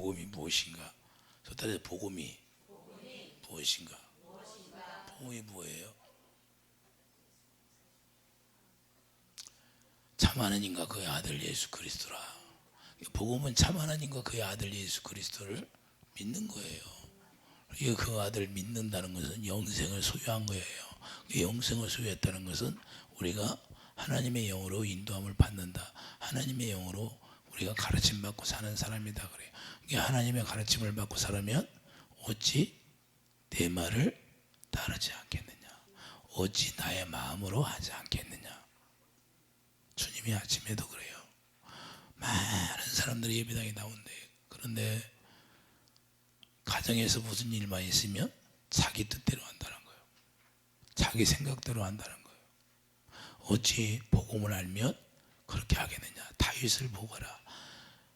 복음이 무엇인가? 소따라서 복음이 무엇인가? 복음이 뭐예요? 참 하나님과 그의 아들 예수 그리스도라. 복음은 참 하나님과 그의 아들 예수 그리스도를 믿는 거예요. 그 아들 믿는다는 것은 영생을 소유한 거예요. 영생을 소유했다는 것은 우리가 하나님의 영으로 인도함을 받는다. 하나님의 영으로 우리가 가르침 받고 사는 사람이다 그래요. 하나님의 가르침을 받고 살면 어찌 내 말을 따르지 않겠느냐? 어찌 나의 마음으로 하지 않겠느냐? 주님이 아침에도 그래요. 많은 사람들이 예배당에 나온대. 그런데 가정에서 무슨 일만 있으면 자기 뜻대로 한다는 거예요. 자기 생각대로 한다는 거예요. 어찌 복음을 알면 그렇게 하겠느냐? 다윗을 보거라.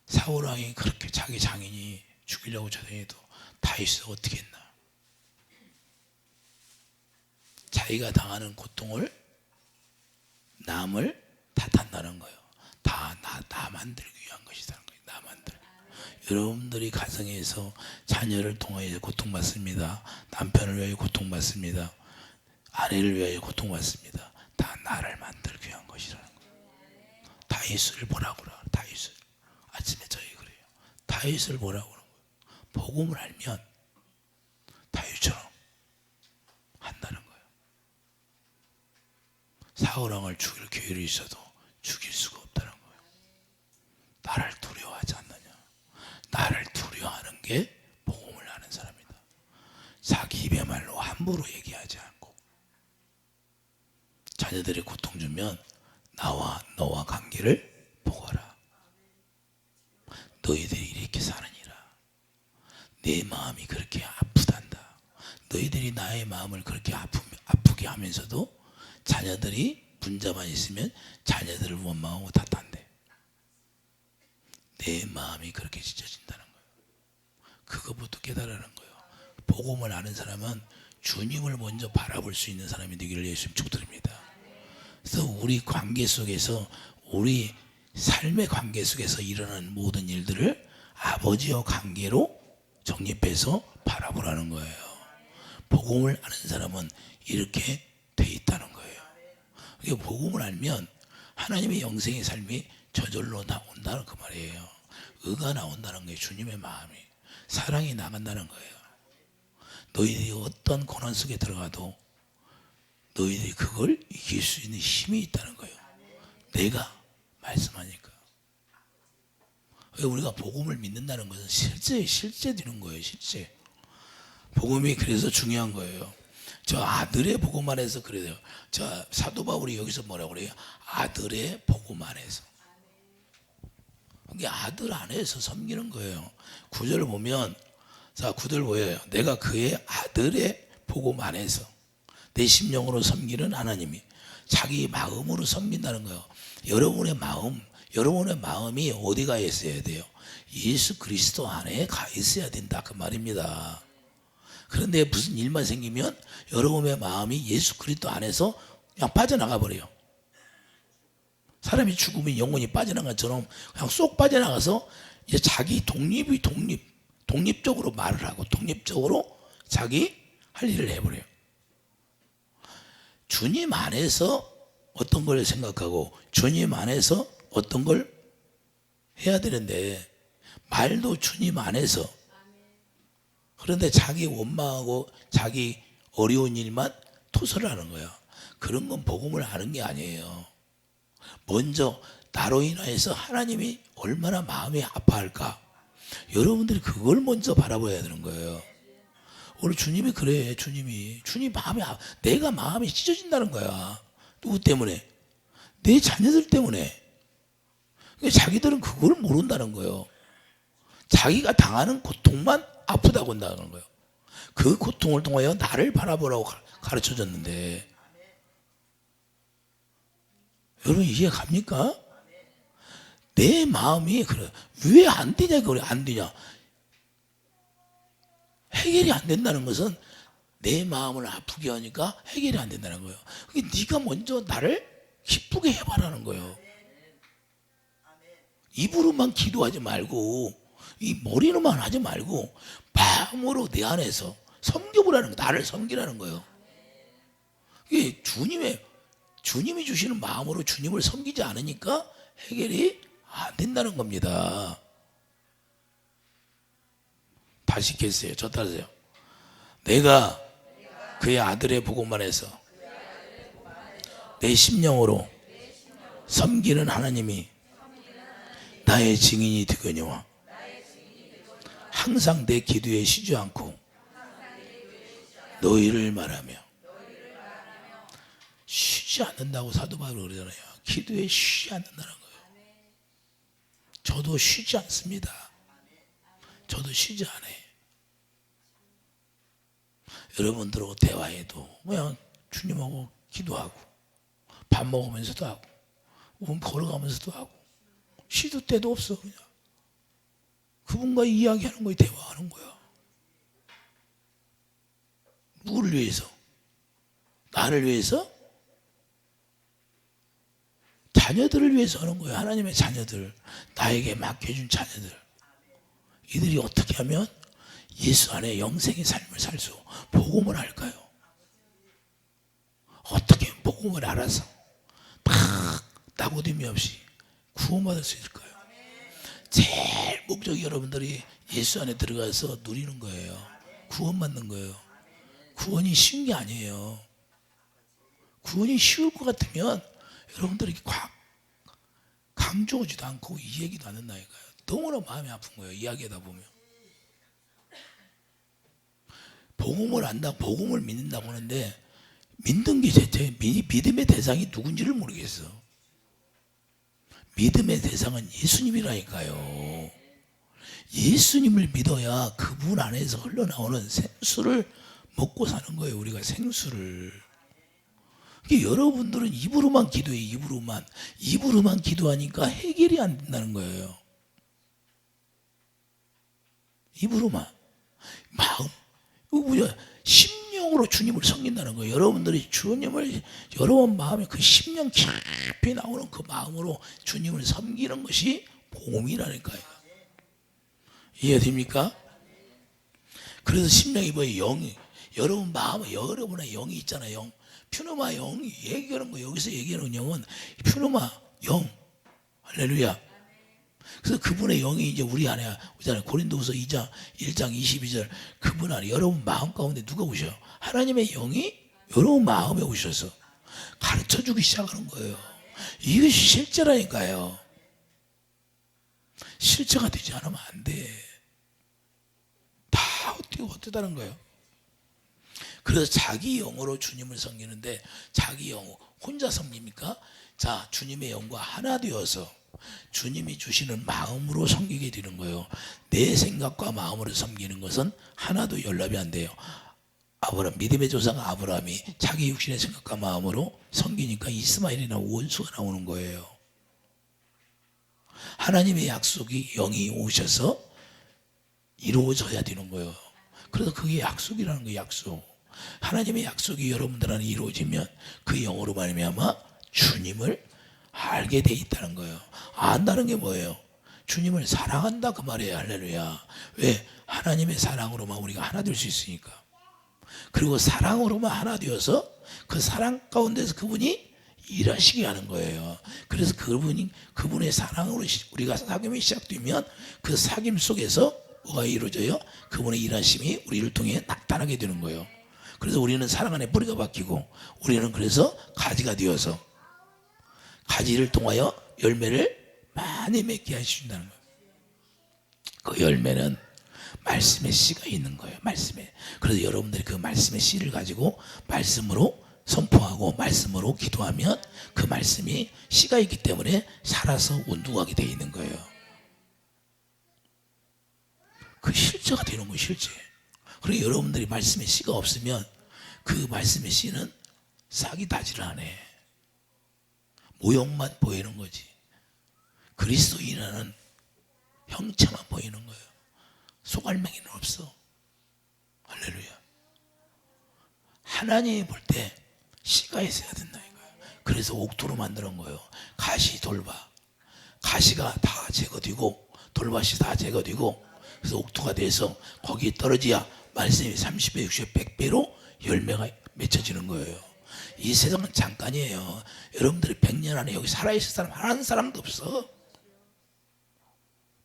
사울 왕이 그렇게 자기 장인이 죽이려고 저장해도 다윗은 어떻게 했나? 자기가 당하는 고통을 남을 탓한다는 거예요. 다 나 만들기 위한 것이라는 거예요. 나 만들. 여러분들이 가정에서 자녀를 통하여 고통받습니다. 남편을 위하여 고통받습니다. 아내를 위하여 고통받습니다. 다 나를 만들기 위한 것이라는 거예요. 다윗을 보라고 그래요. 다윗을. 아침에 저희 그래요. 다윗을 보라고 그러는 거예요. 복음을 알면 다윗처럼 한다는 거예요. 사울 왕을 죽일 기회를 있어도 죽일 수가 없다는 거예요. 나를 두려워하지 않느냐? 나를 두려워하는 게 복음을 아는 사람이다. 자기 입의 말로 함부로 얘기하지 않고 자녀들이 고통 주면 나와 너와 관계를 보거라. 너희들이 이렇게 사느니라. 내 마음이 그렇게 아프단다. 너희들이 나의 마음을 그렇게 아프게 하면서도 자녀들이 분자만 있으면 자녀들을 원망하고 탓한대. 내 마음이 그렇게 찢어진다는 거예요. 그거부터 깨달으라는 거예요. 복음을 아는 사람은 주님을 먼저 바라볼 수 있는 사람이 되기를 예수님 축복드립니다. 그래서 우리 관계 속에서 우리 삶의 관계 속에서 일어나는 모든 일들을 아버지와 관계로 정립해서 바라보라는 거예요. 복음을 아는 사람은 이렇게 돼 있다는 거예요. 그러니까 복음을 알면 하나님의 영생의 삶이 저절로 나온다는 그 말이에요. 의가 나온다는 거예요. 주님의 마음이. 사랑이 나간다는 거예요. 너희들이 어떤 고난 속에 들어가도 너희들이 그걸 이길 수 있는 힘이 있다는 거예요. 내가 말씀하니까. 우리가 복음을 믿는다는 것은 실제 되는 거예요. 실제. 복음이 그래서 중요한 거예요. 저 아들의 복음 안에서 그래요. 저 사도 바울이 여기서 뭐라고 그래요? 아들의 복음 안에서. 이게 아들 안에서 섬기는 거예요. 구절을 보면, 자, 구절 보여요. 내가 그의 아들의 복음 안에서 내 심령으로 섬기는 하나님이 자기 마음으로 섬긴다는 거예요. 여러분의 마음이 어디가 있어야 돼요? 예수 그리스도 안에 가 있어야 된다. 그 말입니다. 그런데 무슨 일만 생기면 여러분의 마음이 예수 그리스도 안에서 그냥 빠져나가 버려요. 사람이 죽으면 영혼이 빠져나간 것처럼 그냥 쏙 빠져나가서 이제 자기 독립적으로 말을 하고 독립적으로 자기 할 일을 해버려요. 주님 안에서 어떤 걸 생각하고 주님 안에서 어떤 걸 해야 되는데 말도 주님 안에서. 그런데 자기 원망하고 자기 어려운 일만 토설을 하는 거야. 그런 건 복음을 아는 게 아니에요. 먼저 나로 인하여서 하나님이 얼마나 마음이 아파할까? 여러분들이 그걸 먼저 바라봐야 되는 거예요. 오늘 주님이 그래. 주님 마음이 내가 마음이 찢어진다는 거야. 누구 때문에? 내 자녀들 때문에. 자기들은 그걸 모른다는 거예요. 자기가 당하는 고통만 아프다고 한다는 거예요. 그 고통을 통하여 나를 바라보라고 가르쳐 줬는데 여러분 이해 갑니까? 내 마음이 그래. 왜 안 되냐? 그래. 안 되냐? 해결이 안 된다는 것은 내 마음을 아프게 하니까 해결이 안 된다는 거예요. 그게 네가 먼저 나를 기쁘게 해봐라는 거예요. 입으로만 기도하지 말고 이 머리로만 하지 말고 마음으로 내 안에서 섬겨보라는 거, 나를 섬기라는 거예요. 이게 주님이 주시는 마음으로 주님을 섬기지 않으니까 해결이 안 된다는 겁니다. 다시 읽겠어요. 저 따르세요. 내가 그의 아들의 복음만 해서 내 심령으로 섬기는 하나님이 나의 증인이 되거니와 항상 내 기도에 쉬지 않고 너희를 말하며 쉬지 않는다고 사도 바울이 그러잖아요. 기도에 쉬지 않는다는 거예요. 저도 쉬지 않습니다. 저도 쉬지 않아요. 여러분들하고 대화해도 그냥 주님하고 기도하고 밥 먹으면서도 하고 걸어가면서도 하고 쉬도 때도 없어. 그냥 그분과 이야기하는 거야. 대화하는 거야. 누구를 위해서? 나를 위해서? 자녀들을 위해서 하는 거예요. 하나님의 자녀들, 나에게 맡겨준 자녀들, 이들이 어떻게 하면 예수 안에 영생의 삶을 살 수, 복음을 알까요? 어떻게 복음을 알아서 다 따고됨이 없이 구원받을 수 있을까요? 제일 목적이 여러분들이 예수 안에 들어가서 누리는 거예요. 구원받는 거예요. 구원이 쉬운 게 아니에요. 구원이 쉬울 것 같으면 여러분들이 강조하지도 않고 이 얘기도 안 한다니까요. 너무나 마음이 아픈 거예요. 이야기하다 보면. 복음을 안다, 복음을 믿는다고 하는데 믿는 게 제 믿음의 대상이 누군지를 모르겠어. 믿음의 대상은 예수님이라니까요. 예수님을 믿어야 그분 안에서 흘러나오는 생수를 먹고 사는 거예요. 우리가 생수를. 여러분들은 입으로만 기도해. 입으로만 기도하니까 해결이 안 된다는 거예요. 입으로만. 마음, 심령으로 주님을 섬긴다는 거예요. 여러분들이 주님을 여러분 마음에 그 심령 깊이 나오는 그 마음으로 주님을 섬기는 것이 복음이라니까요. 이해됩니까? 그래서 심령이 뭐예요? 영이. 여러분 마음에 여러분의 영이 있잖아요. 영. 퓨노마 영이 얘기하는 거, 여기서 얘기하는 영은 퓨노마 영. 할렐루야. 그래서 그분의 영이 이제 우리 안에 오잖아요. 고린도후서 1장 22절. 그분 안에 여러분 마음 가운데 누가 오셔요? 하나님의 영이 여러분 마음에 오셔서 가르쳐 주기 시작하는 거예요. 이것이 실제라니까요. 실제가 되지 않으면 안 돼. 다 어떻다는 거예요. 그래서 자기 영으로 주님을 섬기는데 자기 영 혼자 섬깁니까? 자, 주님의 영과 하나 되어서 주님이 주시는 마음으로 섬기게 되는 거예요. 내 생각과 마음으로 섬기는 것은 하나도 연락이 안 돼요. 믿음의 조상 아브라함이 자기 육신의 생각과 마음으로 섬기니까 이스마엘이나 원수가 나오는 거예요. 하나님의 약속이 영이 오셔서 이루어져야 되는 거예요. 그래서 그게 약속이라는 거예요. 약속. 하나님의 약속이 여러분들 안에 이루어지면 그 영으로 말미암아 주님을 알게 돼 있다는 거예요. 안다는 게 뭐예요? 주님을 사랑한다 그 말이에요. 할렐루야. 왜? 하나님의 사랑으로만 우리가 하나 될 수 있으니까. 그리고 사랑으로만 하나 되어서 그 사랑 가운데서 그분이 일하시게 하는 거예요. 그래서 그분의 사랑으로 우리가 사귐이 시작되면 그 사귐 속에서 뭐가 이루어져요? 그분의 일하심이 우리를 통해 나타나게 되는 거예요. 그래서 우리는 사랑 안에 뿌리가 박히고 우리는 그래서 가지가 되어서 가지를 통하여 열매를 많이 맺게 하신다는 거예요. 그 열매는 말씀의 씨가 있는 거예요. 말씀에. 그래서 여러분들이 그 말씀의 씨를 가지고 말씀으로 선포하고 말씀으로 기도하면 그 말씀이 씨가 있기 때문에 살아서 운동하게 되어 있는 거예요. 그 실제가 되는 거예요. 실제. 그리고 여러분들이 말씀의 씨가 없으면 그 말씀의 씨는 싹이 다지를 안 해. 모형만 보이는 거지. 그리스도인은 형체만 보이는 거예요. 속알맹이는 없어. 할렐루야. 하나님이 볼 때 씨가 있어야 된다 이거예요. 그래서 옥토로 만드는 거예요. 가시, 돌밭. 가시가 다 제거되고 돌밭이 다 제거되고 그래서 옥토가 돼서 거기에 떨어져야 말씀이 30배, 60배, 100배로 열매가 맺혀지는 거예요. 이 세상은 잠깐이에요. 여러분들이 100년 안에 여기 살아있을 사람 한 사람도 없어.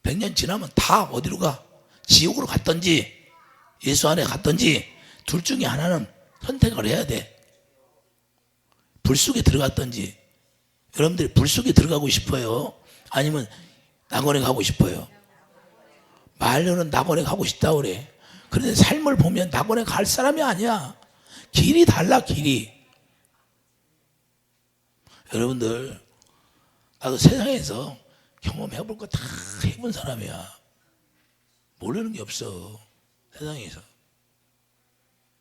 100년 지나면 다 어디로 가? 지옥으로 갔던지 예수 안에 갔던지 둘 중에 하나는 선택을 해야 돼. 불 속에 들어갔던지. 여러분들이 불 속에 들어가고 싶어요? 아니면 낙원에 가고 싶어요? 말로는 낙원에 가고 싶다고 그래. 그런데 삶을 보면 낙원에 갈 사람이 아니야. 길이 달라, 길이. 여러분들, 나도 세상에서 경험해볼 거 다 해본 사람이야. 모르는 게 없어, 세상에서.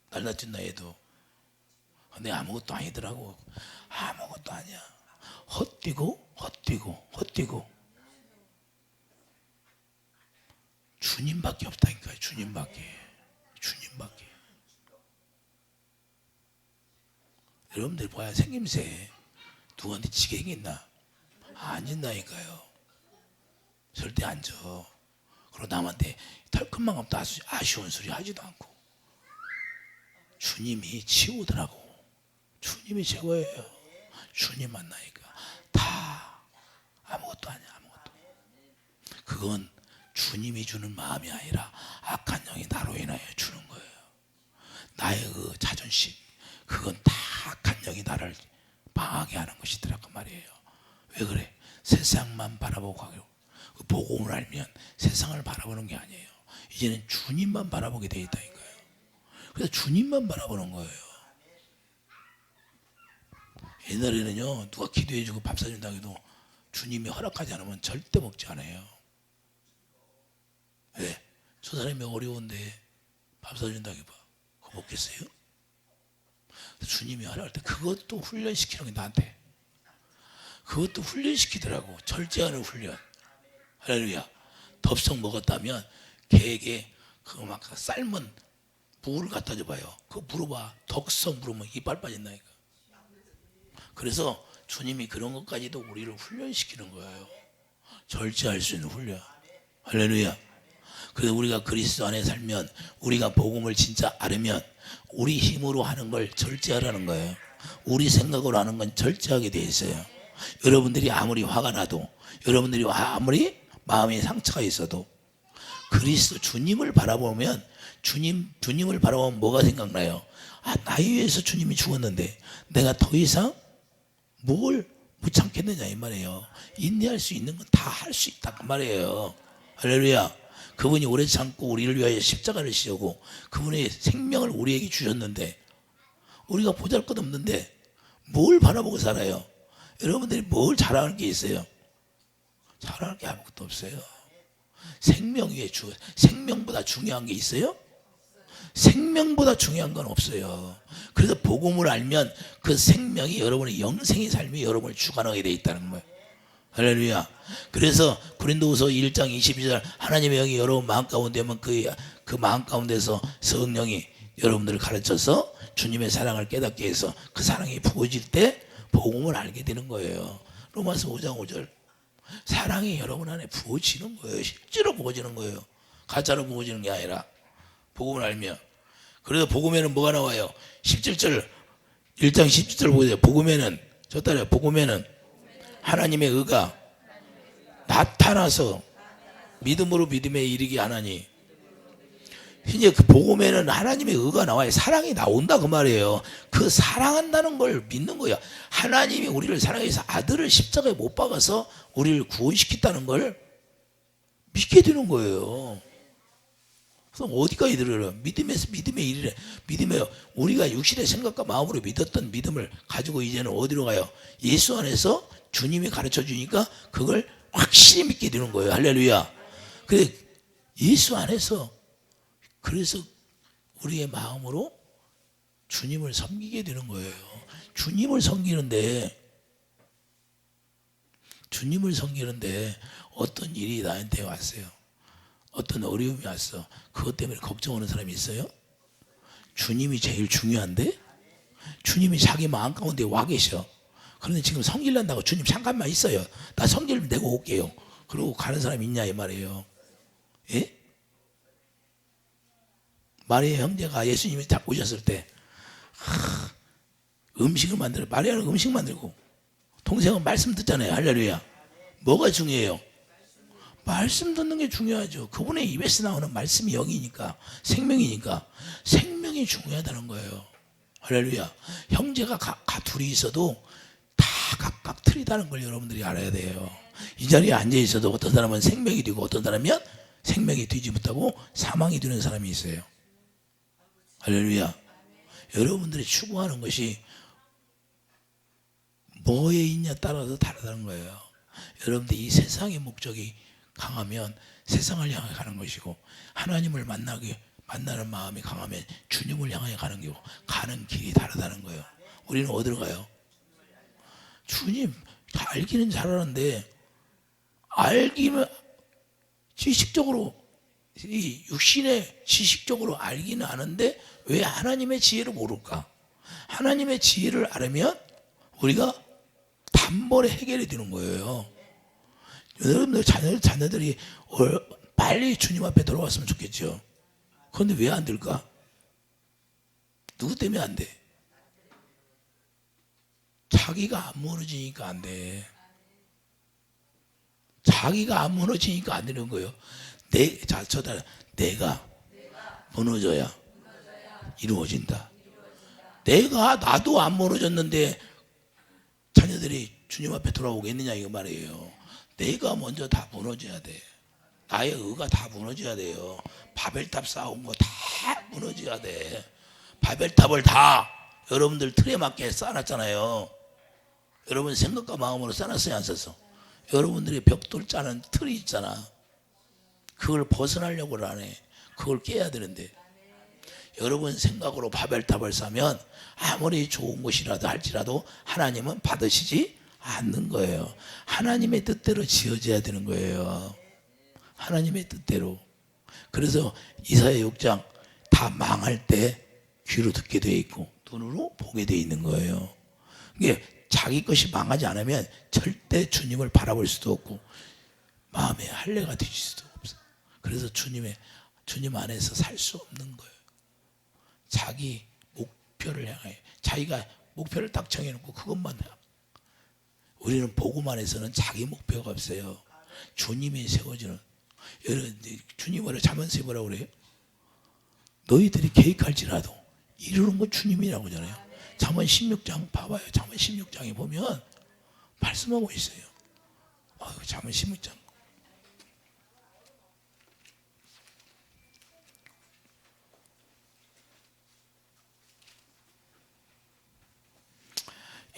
날 낮춘 나이에도. 근데 아무것도 아니더라고. 아무것도 아니야. 헛뛰고 헛뛰고 헛뛰고. 주님밖에 없다니까요. 주님밖에. 여러분들 봐야 생김새 누구한테 지게 있나? 안 진다니까요. 절대 안 져. 그리고 남한테 털큰만 없다 아쉬운 소리 하지도 않고. 주님이 치우더라고. 주님이 최고예요. 주님 만나니까 다 아무것도 아니야. 아무것도. 그건 주님이 주는 마음이 아니라 악한 영이 나로 인하여 주는 거예요. 나의 그 자존심, 그건 다 악한 영이 나를 방하게 하는 것이더라고 말이에요. 왜 그래? 세상만 바라보고 가고, 그 복음을 알면 세상을 바라보는 게 아니에요. 이제는 주님만 바라보게 돼 있다니까요. 그래서 주님만 바라보는 거예요. 옛날에는요, 누가 기도해주고 밥 사준다고 해도 주님이 허락하지 않으면 절대 먹지 않아요. 왜? 저 사람이 어려운데 밥 사준다고 해봐. 그거 먹겠어요? 주님이 허락할 때 그것도 훈련시키는 게 나한테. 그것도 훈련시키더라고. 절제하는 훈련. 할렐루야. 덥석 먹었다면 개에게 그거 막 삶은 무를 갖다 줘봐요. 그거 물어봐. 덥석 물으면 이빨 빠진다니까. 그래서 주님이 그런 것까지도 우리를 훈련시키는 거예요. 절제할 수 있는 훈련. 할렐루야. 그래서 우리가 그리스도 안에 살면, 우리가 복음을 진짜 알으면 우리 힘으로 하는 걸 절제하라는 거예요. 우리 생각으로 하는 건 절제하게 돼 있어요. 여러분들이 아무리 화가 나도, 여러분들이 아무리 마음에 상처가 있어도 그리스도 주님을 바라보면, 주님을 바라보면 뭐가 생각나요? 아, 나에 위해서 주님이 죽었는데 내가 더 이상 뭘 못 참겠느냐 이 말이에요. 인내할 수 있는 건 다 할 수 있다 그 말이에요. 할렐루야. 그분이 오래 참고 우리를 위하여 십자가를 지고 그분의 생명을 우리에게 주셨는데, 우리가 보잘것없는데 뭘 바라보고 살아요? 여러분들이 뭘 자랑할 게 있어요? 자랑할 게 아무것도 없어요. 생명 위에 생명보다 중요한 게 있어요? 생명보다 중요한 건 없어요. 그래서 복음을 알면 그 생명이 여러분의 영생의 삶이 여러분을 주관하게 돼 있다는 거예요. 할렐루야. 그래서 고린도후서 1장 22절, 하나님의 영이 여러분 마음 가운데 오면 그 마음 가운데서 성령이 여러분들을 가르쳐서 주님의 사랑을 깨닫게 해서 그 사랑이 부어질 때 복음을 알게 되는 거예요. 로마서 5장 5절. 사랑이 여러분 안에 부어지는 거예요. 실제로 부어지는 거예요. 가짜로 부어지는 게 아니라 복음을 알면. 그래서 복음에는 뭐가 나와요? 17절, 1장 17절 보세요. 복음에는, 저 따라요. 복음에는 하나님의 의가 나타나서 믿음으로 믿음에 이르게 하나니. 이제 그 복음에는 하나님의 의가 나와요. 사랑이 나온다 그 말이에요. 그 사랑한다는 걸 믿는 거야. 하나님이 우리를 사랑해서 아들을 십자가에 못 박아서 우리를 구원시켰다는 걸 믿게 되는 거예요. 그럼 어디까지 들어요? 믿음에서 믿음에 이르래. 믿음에 우리가 육신의 생각과 마음으로 믿었던 믿음을 가지고 이제는 어디로 가요? 예수 안에서 주님이 가르쳐 주니까 그걸 확실히 믿게 되는 거예요. 할렐루야. 그래, 예수 안에서, 그래서 우리의 마음으로 주님을 섬기게 되는 거예요. 주님을 섬기는데 어떤 일이 나한테 왔어요. 어떤 어려움이 왔어. 그것 때문에 걱정하는 사람이 있어요? 주님이 제일 중요한데? 주님이 자기 마음 가운데 와 계셔. 그런데 지금 성질 난다고 주님 잠깐만 있어요. 나 성질 내고 올게요. 그러고 가는 사람이 있냐 이 말이에요. 예? 마리아 형제가 예수님이 딱 오셨을 때 음식을 만들어, 마리아는 음식 만들고 동생은 말씀 듣잖아요. 할렐루야. 뭐가 중요해요? 말씀 듣는 게 중요하죠. 그분의 입에서 나오는 말씀이 영이니까, 생명이니까 생명이 중요하다는 거예요. 할렐루야. 형제가 둘이 있어도 다 각각 틀리다는 걸 여러분들이 알아야 돼요. 이 자리에 앉아 있어도 어떤 사람은 생명이 되고 어떤 사람은 생명이 되지 못하고 사망이 되는 사람이 있어요. 할렐루야. 여러분들이 추구하는 것이 뭐에 있냐 따라서 다르다는 거예요. 여러분들 이 세상의 목적이 강하면 세상을 향해 가는 것이고, 하나님을 만나는 마음이 강하면 주님을 향해 가는 거고, 가는 길이 다르다는 거예요. 우리는 어디로 가요? 주님 다 알기는 잘하는데, 알기는 지식적으로, 이 육신의 지식적으로 알기는 아는데 왜 하나님의 지혜를 모를까? 하나님의 지혜를 알으면 우리가 단번에 해결이 되는 거예요. 여러분들 자녀들이 빨리 주님 앞에 돌아왔으면 좋겠죠. 그런데 왜 안 될까? 누구 때문에 안 돼? 자기가 안 무너지니까 안 돼. 자기가 안 무너지니까 안 되는 거예요. 내가 무너져야 이루어진다. 나도 안 무너졌는데 자녀들이 주님 앞에 돌아오겠느냐 이거 말이에요. 내가 먼저 다 무너져야 돼. 나의 의가 다 무너져야 돼요. 바벨탑 쌓은 거 다 무너져야 돼. 바벨탑을 다 여러분들 틀에 맞게 쌓아놨잖아요. 여러분 생각과 마음으로 쌓았어요, 안 썼어? 여러분들이 벽돌 짜는 틀이 있잖아. 그걸 벗어나려고 안 해. 그걸 깨야 되는데, 여러분 생각으로 바벨탑을 쌓으면 아무리 좋은 것이라도 할지라도 하나님은 받으시지 않는 거예요. 하나님의 뜻대로 지어져야 되는 거예요. 하나님의 뜻대로. 그래서 이사야 6장 다 망할 때 귀로 듣게 돼 있고 눈으로 보게 돼 있는 거예요. 이게 자기 것이 망하지 않으면 절대 주님을 바라볼 수도 없고 마음에 할례가 되실 수도 없어요. 그래서 주님 안에서 살 수 없는 거예요. 자기 목표를 향해, 자기가 목표를 딱 정해놓고 그것만 해. 우리는 복음 안에서는 자기 목표가 없어요. 주님이 세워주는. 주님으로 자문서 뭐라고 그래요? 너희들이 계획할지라도 이루는 건 주님이라고 하잖아요. 잠언 16장 봐봐요. 잠언 16장에 보면 말씀하고 있어요. 잠언 16장.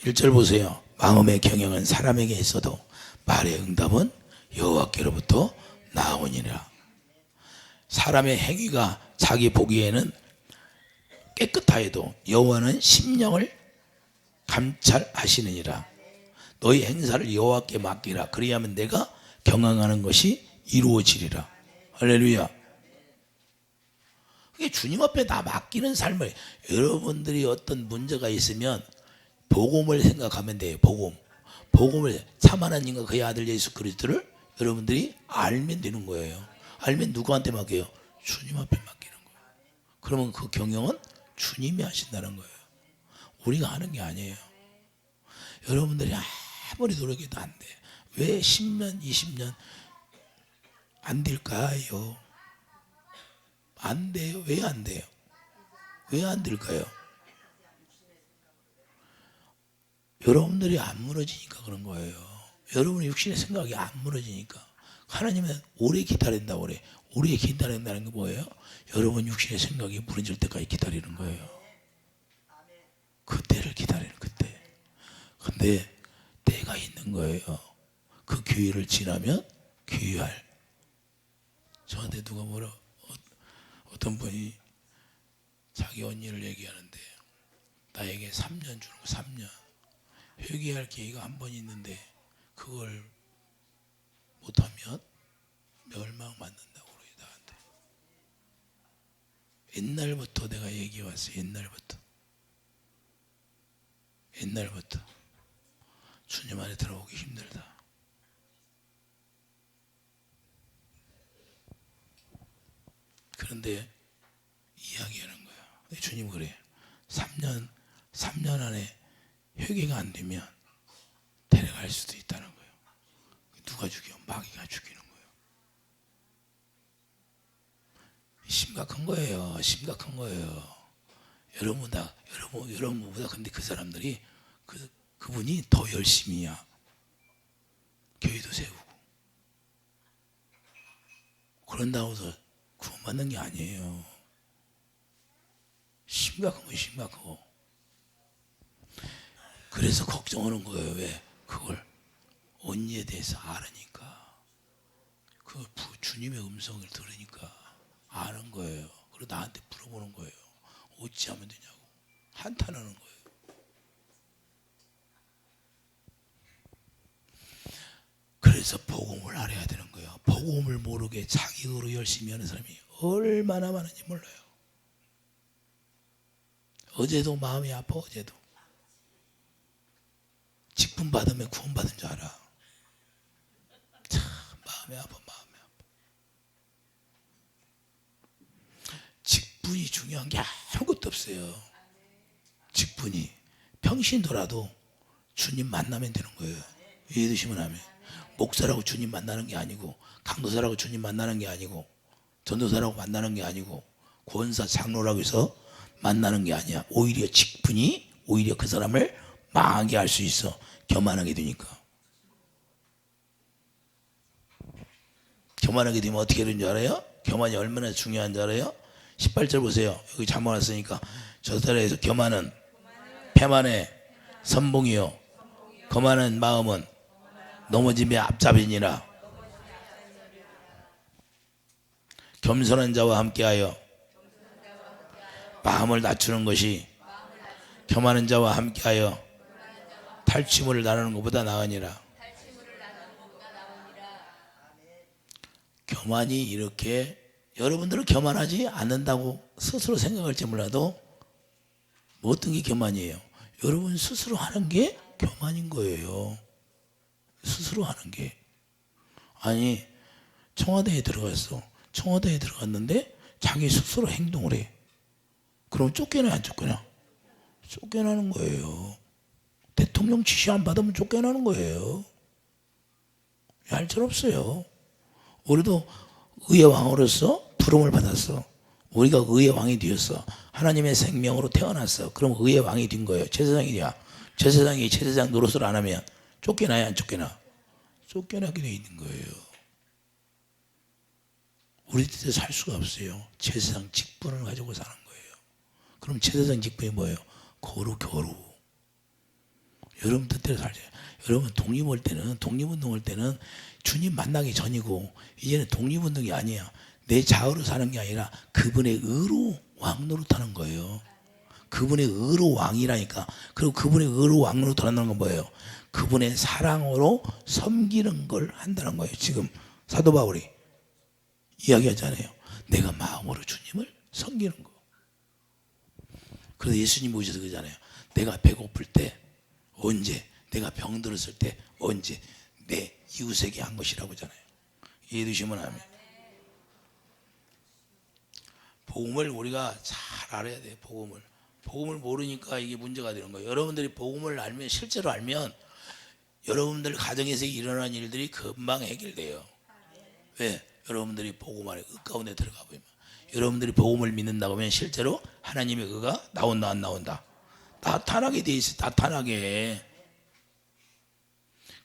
1절 보세요. 마음의 경영은 사람에게 있어도 말의 응답은 여호와께로부터 나오니라. 사람의 행위가 자기 보기에는 깨끗하여도 여호와는 심령을 감찰하시느니라. 너희 행사를 여호와께 맡기라. 그리하면 내가 경영하는 것이 이루어지리라. 할렐루야. 그게 주님 앞에 다 맡기는 삶을, 여러분들이 어떤 문제가 있으면 복음을 생각하면 돼요. 복음을 참 하나님과 그의 아들 예수 그리스도를 여러분들이 알면 되는 거예요. 알면 누구한테 맡겨요? 주님 앞에 맡기는 거예요. 그러면 그 경영은 주님이 하신다는 거예요. 우리가 하는 게 아니에요. 여러분들이 아무리 노력해도 안 돼. 왜 10년, 20년 안 될까요? 안 돼요. 왜 안 돼요? 왜 안 될까요? 여러분들이 안 무너지니까 그런 거예요. 여러분의 육신의 생각이 안 무너지니까. 하나님은 오래 기다린다고 그래. 오래 기다린다는 게 뭐예요? 여러분 육신의 생각이 무너질 때까지 기다리는 거예요. 그때를 기다리는, 그때. 근데 때가 있는 거예요. 그 기회를 지나면 귀할. 저한테 누가 어떤 분이 자기 언니를 얘기하는데 나에게 3년 주는 거, 3년. 회개할 기회가 한 번 있는데 그걸 못하면 멸망받는다고 그래요, 나한테. 옛날부터 내가 얘기해왔어요. 옛날부터 주님 안에 들어오기 힘들다. 그런데 이야기하는 거예요. 주님 그래요. 3년 안에 회개가 안 되면 데려갈 수도 있다는 거예요. 누가 죽여? 마귀가 죽이는 거예요. 심각한 거예요. 심각한 거예요. 여러분보다 근데 그 사람들이 그분이 더 열심히야. 교회도 세우고. 그런다고 해서 구원받는 게 아니에요. 심각한 거예요. 심각하고. 그래서 걱정하는 거예요. 왜? 그걸 언니에 대해서 알으니까. 그 주님의 음성을 들으니까 아는 거예요. 그리고 나한테 물어보는 거예요. 어찌하면 되냐고. 한탄하는 거예요. 그래서 복음을 알아야 되는 거예요. 복음을 모르게 자기로 열심히 하는 사람이 얼마나 많은지 몰라요. 어제도 마음이 아파. 어제도 직분 받으면 구원 받은 줄 알아. 참 마음이 아파. 직분이 중요한 게 아무것도 없어요. 직분이 평신도라도 주님 만나면 되는 거예요. 이해되시면 하면. 목사라고 주님 만나는 게 아니고, 강도사라고 주님 만나는 게 아니고, 전도사라고 만나는 게 아니고, 권사 장로라고 해서 만나는 게 아니야. 오히려 직분이 오히려 그 사람을 망하게 할 수 있어. 교만하게 되니까. 교만하게 되면 어떻게 되는 줄 알아요? 교만이 얼마나 중요한 줄 알아요? 18절 보세요. 여기 잘못 왔으니까. 저 사람에서 교만은 패만의 선봉이요, 거만한 마음은 넘어짐의 앞잡이니라. 겸손한 자와 함께하여 마음을 낮추는 것이 교만한 자와 함께하여 탈취물을 나누는 것보다 나으니라. 교만이 이렇게, 여러분들은 교만하지 않는다고 스스로 생각할지 몰라도 어떤 게 교만이에요? 여러분 스스로 하는 게 교만인 거예요. 스스로 하는 게. 아니, 청와대에 들어갔어. 청와대에 들어갔는데 자기 스스로 행동을 해. 그럼 쫓겨나 안 쫓겨나? 쫓겨나는 거예요. 대통령 지시 안 받으면 쫓겨나는 거예요. 할 줄 없어요. 우리도 의의 왕으로서 부름을 받았어. 우리가 의의 왕이 되었어. 하나님의 생명으로 태어났어. 그럼 의의 왕이 된 거예요. 제사장이 돼야. 제사장이 제사장 노릇을 안 하면 쫓겨나야 안 쫓겨나? 쫓겨나게 돼 있는 거예요. 우리 뜻대로 살 수가 없어요. 제사장 직분을 가지고 사는 거예요. 그럼 제사장 직분이 뭐예요? 거룩. 여러분 뜻대로 살죠. 여러분 독립운동 할 때는 주님 만나기 전이고, 이제는 독립운동이 아니야. 내 자아로 사는 게 아니라 그분의 의로 왕 노릇하는 거예요. 그분의 의로 왕이라니까. 그리고 그분의 의로 왕 노릇하는 건 뭐예요? 그분의 사랑으로 섬기는 걸 한다는 거예요. 지금 사도 바울이 이야기하잖아요. 내가 마음으로 주님을 섬기는 거. 그래서 예수님 오셔서 그러잖아요. 내가 배고플 때 언제, 내가 병들었을 때 언제 내 이웃에게 한 것이라고 하잖아요. 이해되시면 하면. 복음을 우리가 잘 알아야 돼요. 복음을 모르니까 이게 문제가 되는 거예요. 여러분들이 복음을 알면, 실제로 알면 여러분들 가정에서 일어난 일들이 금방 해결돼요. 왜? 여러분들이 복음 안에 의 가운데 들어가 보면, 여러분들이 복음을 믿는다고 하면 실제로 하나님의 의가 나온다 안 나온다? 나타나게 돼 있어. 나타나게.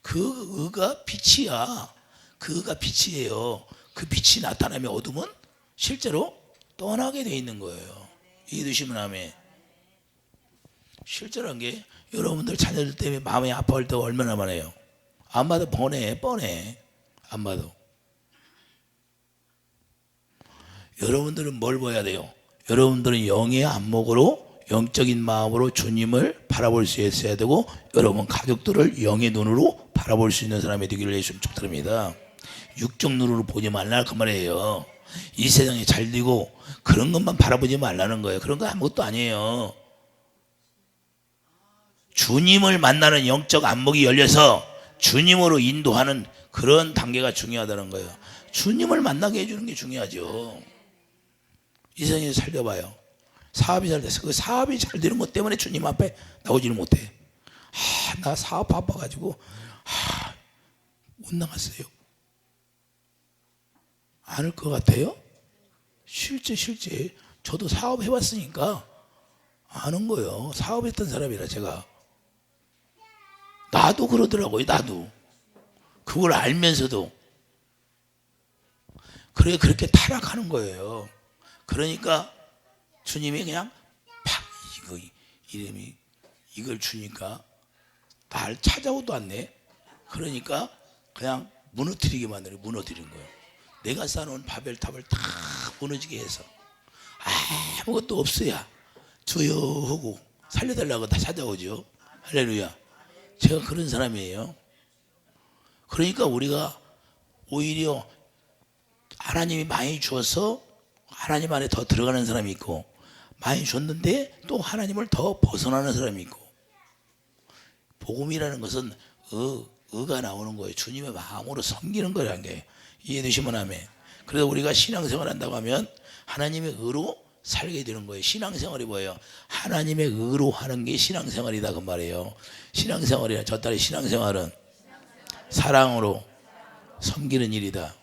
그 의가 빛이야. 그 의가 빛이에요. 그 빛이 나타나면 어둠은 실제로 떠나게 돼 있는 거예요. 이해되시면 아멘. 실제로한 게, 여러분들 자녀들 때문에 마음이 아파할 때 얼마나 많아요. 안 봐도 뻔해. 안 봐도. 여러분들은 뭘 봐야 돼요? 여러분들은 영의 안목으로, 영적인 마음으로 주님을 바라볼 수 있어야 되고, 여러분 가족들을 영의 눈으로 바라볼 수 있는 사람이 되기를 예수님 축복드립니다. 육적 눈으로 보지 말라 그 말이에요. 이 세상이 잘 되고 그런 것만 바라보지 말라는 거예요. 그런 거 아무것도 아니에요. 주님을 만나는 영적 안목이 열려서 주님으로 인도하는 그런 단계가 중요하다는 거예요. 주님을 만나게 해주는 게 중요하죠. 이 세상에 살려봐요. 사업이 잘 돼서 그 사업이 잘 되는 것 때문에 주님 앞에 나오지를 못해. 나 사업 바빠가지고 못 나갔어요. 않을 것 같아요? 실제 저도 사업 해봤으니까 아는 거예요. 사업했던 사람이라 제가. 나도 그러더라고요. 나도 그걸 알면서도 그렇게 타락하는 거예요. 그러니까 주님이 그냥 팍 이름이 이걸 주니까 날 찾아오도 않네. 그러니까 그냥 무너뜨리게 만들어. 무너뜨린 거예요. 내가 쌓아놓은 바벨탑을 다 무너지게 해서 아무것도 없어야 주여 하고 살려달라고 다 찾아오죠. 할렐루야. 제가 그런 사람이에요. 그러니까 우리가 오히려 하나님이 많이 주어서 하나님 안에 더 들어가는 사람이 있고, 많이 줬는데 또 하나님을 더 벗어나는 사람이 있고. 복음이라는 것은 의가 나오는 거예요. 주님의 마음으로 섬기는 거라는 게. 이해되시면 아멘. 그래서 우리가 신앙생활 한다고 하면 하나님의 의로 살게 되는 거예요. 신앙생활이 뭐예요? 하나님의 의로 하는 게 신앙생활이다 그 말이에요. 신앙생활이란 저 딸의 신앙생활은 사랑으로 섬기는 일이다.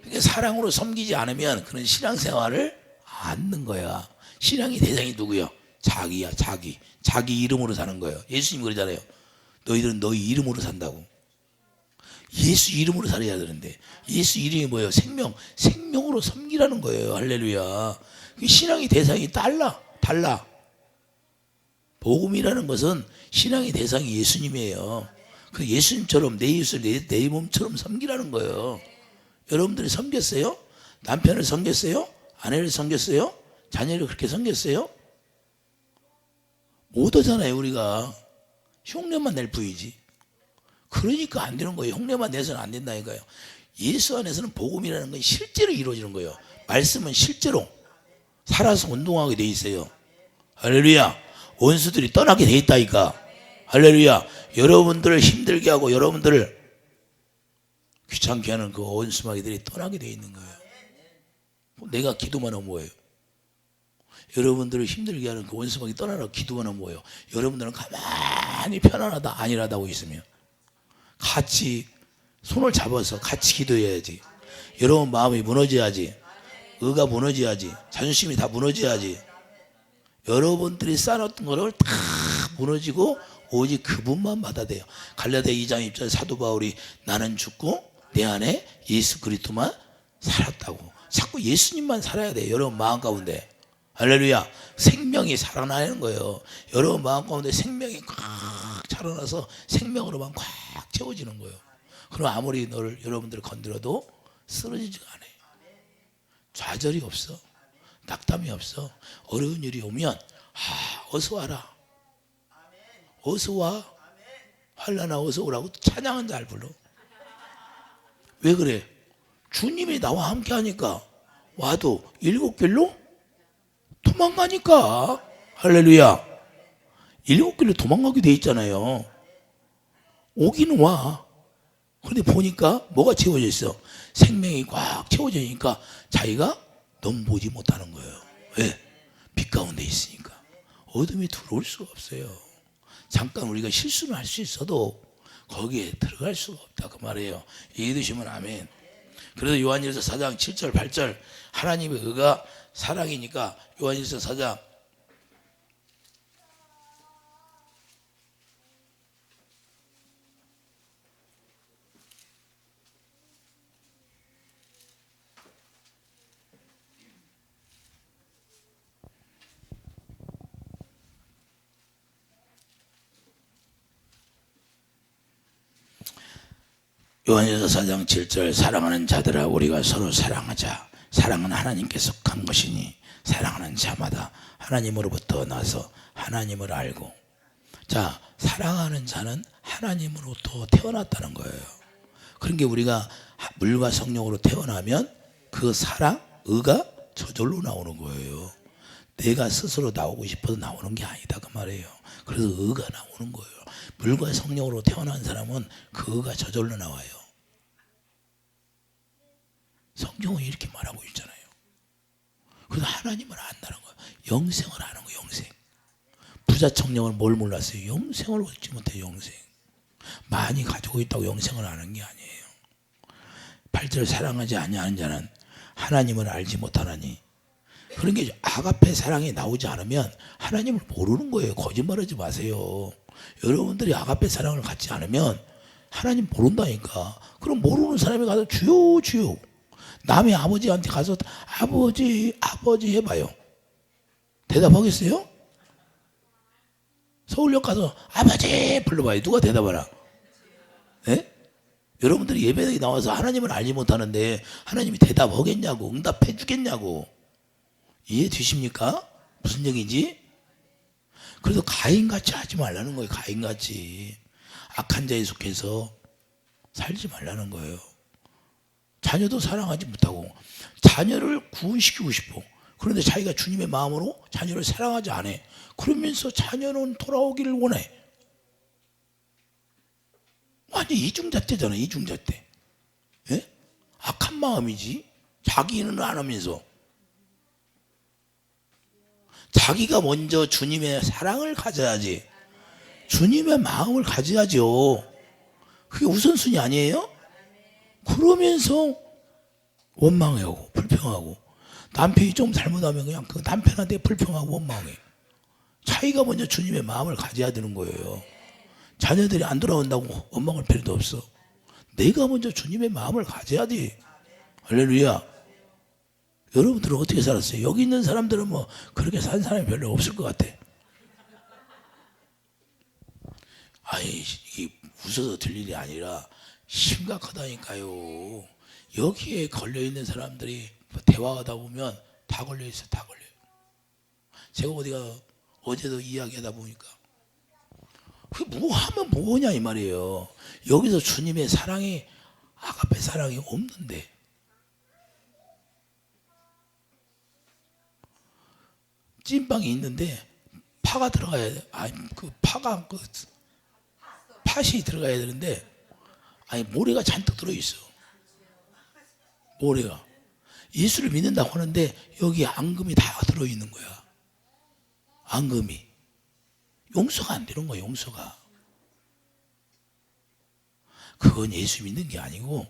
그러니까 사랑으로 섬기지 않으면 그런 신앙생활을 안 하는 거야. 신앙의 대상이 누구야? 자기야. 자기 이름으로 사는 거예요. 예수님 그러잖아요. 너희들은 너희 이름으로 산다고. 예수 이름으로 살아야 되는데, 예수 이름이 뭐예요? 생명으로 섬기라는 거예요. 할렐루야. 신앙의 대상이 달라. 복음이라는 것은 신앙의 대상이 예수님이에요. 그 예수님처럼 내 예수를 내 몸처럼 섬기라는 거예요. 여러분들이 섬겼어요? 남편을 섬겼어요? 아내를 섬겼어요? 자녀를 그렇게 섬겼어요? 못 하잖아요. 우리가 흉내만 낼 뿐이지. 그러니까 안 되는 거예요. 흉내만 내서는 안 된다니까요. 예수 안에서는 복음이라는 건 실제로 이루어지는 거예요. 말씀은 실제로 살아서 운동하게 돼 있어요. 할렐루야. 원수들이 떠나게 돼 있다니까. 할렐루야. 여러분들을 힘들게 하고 여러분들을 귀찮게 하는 그 원수마귀들이 떠나게 돼 있는 거예요. 내가 기도만 하면 뭐예요? 여러분들을 힘들게 하는 그 원수마귀 떠나라고 기도만 하면 뭐예요? 여러분들은 가만히 편안하다 안일하다고 있으면 같이 손을 잡아서 같이 기도해야지. 여러분 마음이 무너져야지. 의가 무너져야지. 자존심이 다 무너져야지. 여러분들이 쌓아놨던 거를 다 무너지고 오직 그분만 받아들여요. 갈라디아 2장 1절 사도 바울이 나는 죽고 내 안에 예수 그리스도만 살았다고. 자꾸 예수님만 살아야 돼요. 여러분 마음 가운데. 할렐루야. 생명이 살아나는 거예요. 여러분 마음 가운데 생명이 꽉 차려나서 생명으로만 꽉 채워지는 거예요. 그럼 아무리 여러분들을 건드려도 쓰러지지가 않아요. 좌절이 없어. 낙담이 없어. 어려운 일이 오면 어서 와라. 어서 와. 환난아 어서 오라고 찬양은 잘 불러. 왜 그래? 주님이 나와 함께 하니까 와도 일곱 길로 도망가니까. 할렐루야. 일곱 길로 도망가게 돼 있잖아요. 오기는 와. 그런데 보니까 뭐가 채워져 있어? 생명이 꽉 채워져 있으니까 자기가 넘보지 못하는 거예요. 왜? 빛 가운데 있으니까. 어둠이 들어올 수가 없어요. 잠깐 우리가 실수는 할 수 있어도 거기에 들어갈 수가 없다 그 말이에요. 이해되시면 아멘. 그래서 요한일서 4장 7절 8절 하나님의 의가 사랑이니까 요한일서 4장 요한일서 4장 7절 사랑하는 자들아 우리가 서로 사랑하자. 사랑은 하나님께 속한 것이니 사랑하는 자마다 하나님으로부터 나서 하나님을 알고. 자, 사랑하는 자는 하나님으로부터 태어났다는 거예요. 그러니까 우리가 물과 성령으로 태어나면 그 사랑, 의가 저절로 나오는 거예요. 내가 스스로 나오고 싶어서 나오는 게 아니다 그 말이에요. 그래서 의가 나오는 거예요. 물과 성령으로 태어난 사람은 그 의가 저절로 나와요. 성경은 이렇게 말하고 있잖아요. 그래서 하나님을 안다는 거예요. 영생을 아는 거예요. 영생. 부자 청년은 뭘 몰랐어요? 영생을 얻지 못해. 영생. 많이 가지고 있다고 영생을 아는 게 아니에요. 8절 사랑하지 아니하는 자는 하나님을 알지 못하나니. 그런 게 아가페 사랑이 나오지 않으면 하나님을 모르는 거예요. 거짓말하지 마세요. 여러분들이 아가페 사랑을 갖지 않으면 하나님 모른다니까. 그럼 모르는 사람이 가서 주여 주여, 남의 아버지한테 가서 아버지 아버지 해봐요. 대답하겠어요? 서울역 가서 아버지 불러봐요. 누가 대답하나? 네? 여러분들이 예배에 나와서 하나님을 알지 못하는데 하나님이 대답하겠냐고, 응답해 주겠냐고. 이해되십니까? 무슨 얘기인지? 그래서 가인같이 하지 말라는 거예요. 가인같이 악한 자에 속해서 살지 말라는 거예요. 자녀도 사랑하지 못하고 자녀를 구원시키고 싶어. 그런데 자기가 주님의 마음으로 자녀를 사랑하지 않아. 그러면서 자녀는 돌아오기를 원해. 완전 이중잣대잖아. 이중잣대. 예? 악한 마음이지. 자기는 안 하면서. 자기가 먼저 주님의 사랑을 가져야지. 주님의 마음을 가져야죠. 그게 우선순위 아니에요? 그러면서 원망하고 불평하고, 남편이 좀 잘못하면 그냥 그 남편한테 불평하고 원망해. 자기가 먼저 주님의 마음을 가져야 되는 거예요. 자녀들이 안 돌아온다고 원망할 필요도 없어. 내가 먼저 주님의 마음을 가져야 돼. 할렐루야. 여러분들은 어떻게 살았어요? 여기 있는 사람들은 뭐 그렇게 산 사람이 별로 없을 것 같아. 아이, 이게 웃어서 들 일이 아니라 심각하다니까요. 여기에 걸려있는 사람들이 대화하다 보면 다 걸려있어요. 다 걸려요. 제가 어디가 어제도 이야기하다 보니까 그게 뭐 하면 뭐냐 이 말이에요. 여기서 주님의 사랑이, 아가페 사랑이 없는데. 찐빵이 있는데 파가 들어가야 돼. 아니 그 파가 그 팥이 들어가야 되는데, 아니 모래가 잔뜩 들어있어. 모래가. 예수를 믿는다고 하는데 여기 앙금이 다 들어있는 거야. 앙금이. 용서가 안 되는 거야. 용서가. 그건 예수 믿는 게 아니고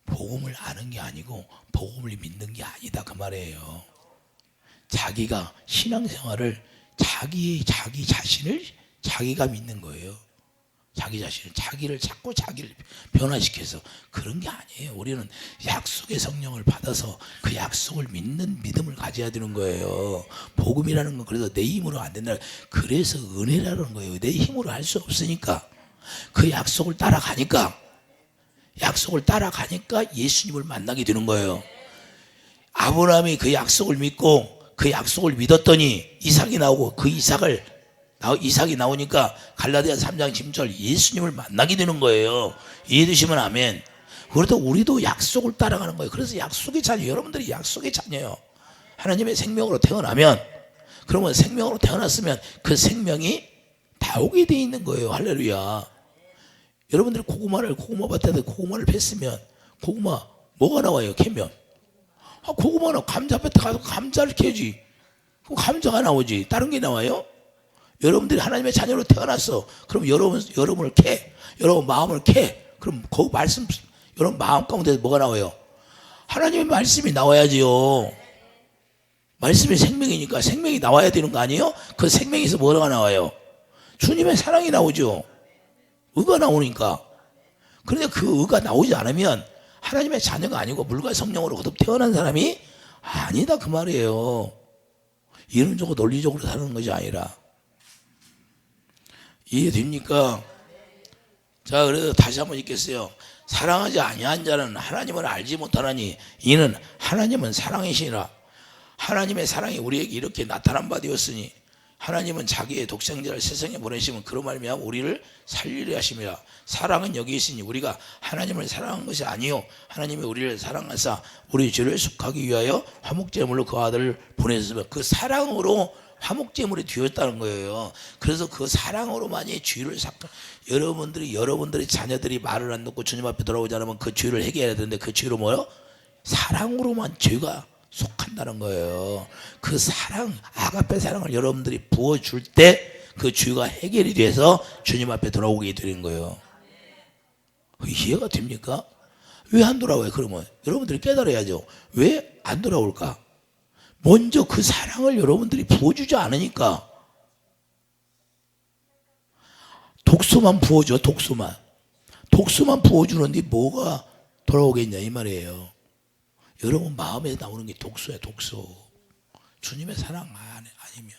복음을 아는 게 아니고 복음을 믿는 게 아니다 그 말이에요. 자기가 신앙생활을 자기 자신을 자기가 믿는 거예요. 자기 자신을, 자기를 자꾸 자기를 변화시켜서. 그런 게 아니에요. 우리는 약속의 성령을 받아서 그 약속을 믿는 믿음을 가져야 되는 거예요. 복음이라는 건 그래서 내 힘으로 안 된다. 그래서 은혜라는 거예요. 내 힘으로 할 수 없으니까 그 약속을 따라가니까 예수님을 만나게 되는 거예요. 아브라함이 그 약속을 믿고 그 약속을 믿었더니 이삭이 나오고, 그 이삭이 나오니까 갈라디아서 3장 10절 예수님을 만나게 되는 거예요. 이해되시면 아멘. 그래도 우리도 약속을 따라가는 거예요. 그래서 약속의 자녀, 여러분들이 약속의 자녀예요. 하나님의 생명으로 태어나면, 그러면 생명으로 태어났으면 그 생명이 다 오게 돼 있는 거예요. 할렐루야. 여러분들이 고구마 밭에서 고구마를 뱄으면 고구마 뭐가 나와요? 캐면. 고구마는 감자밭에 가서 감자를 캐지. 그럼 감자가 나오지. 다른 게 나와요? 여러분들이 하나님의 자녀로 태어났어. 그럼 여러분을 캐. 여러분 마음을 캐. 그럼 그 말씀, 여러분 마음 가운데 뭐가 나와요? 하나님의 말씀이 나와야지요. 말씀이 생명이니까 생명이 나와야 되는 거 아니에요? 그 생명에서 뭐가 나와요? 주님의 사랑이 나오죠. 의가 나오니까. 그런데 그 의가 나오지 않으면 하나님의 자녀가 아니고 물과 성령으로 거듭 태어난 사람이 아니다 그 말이에요. 이론적으로 논리적으로 사는 것이 아니라. 이해됩니까? 자, 그래서 다시 한번 읽겠어요. 사랑하지 아니한 자는 하나님을 알지 못하나니 이는 하나님은 사랑이시니라. 하나님의 사랑이 우리에게 이렇게 나타난 바 되었으니 하나님은 자기의 독생자를 세상에 보내시면 그로 말미암아 우리를 살리려 하심이라. 사랑은 여기 있으니 우리가 하나님을 사랑한 것이 아니요 하나님이 우리를 사랑하사 우리 죄를 속하기 위하여 화목제물로 그 아들을 보내셨으며, 그 사랑으로 화목제물이 되었다는 거예요. 그래서 그 사랑으로만이 죄를 여러분들이 자녀들이 말을 안 듣고 주님 앞에 돌아오지 않으면 그 죄를 해결해야 되는데, 그 죄로 뭐요? 사랑으로만 죄가 속한다는 거예요. 그 사랑, 아가페 사랑을 여러분들이 부어줄 때 그 주의가 해결이 돼서 주님 앞에 돌아오게 되는 거예요. 이해가 됩니까? 왜 안 돌아와요? 그러면 여러분들이 깨달아야죠. 왜 안 돌아올까? 먼저 그 사랑을 여러분들이 부어주지 않으니까. 독소만 부어줘. 독소만 부어주는데 뭐가 돌아오겠냐 이 말이에요. 여러분 마음에 나오는 게 독소야. 독소. 주님의 사랑 아니면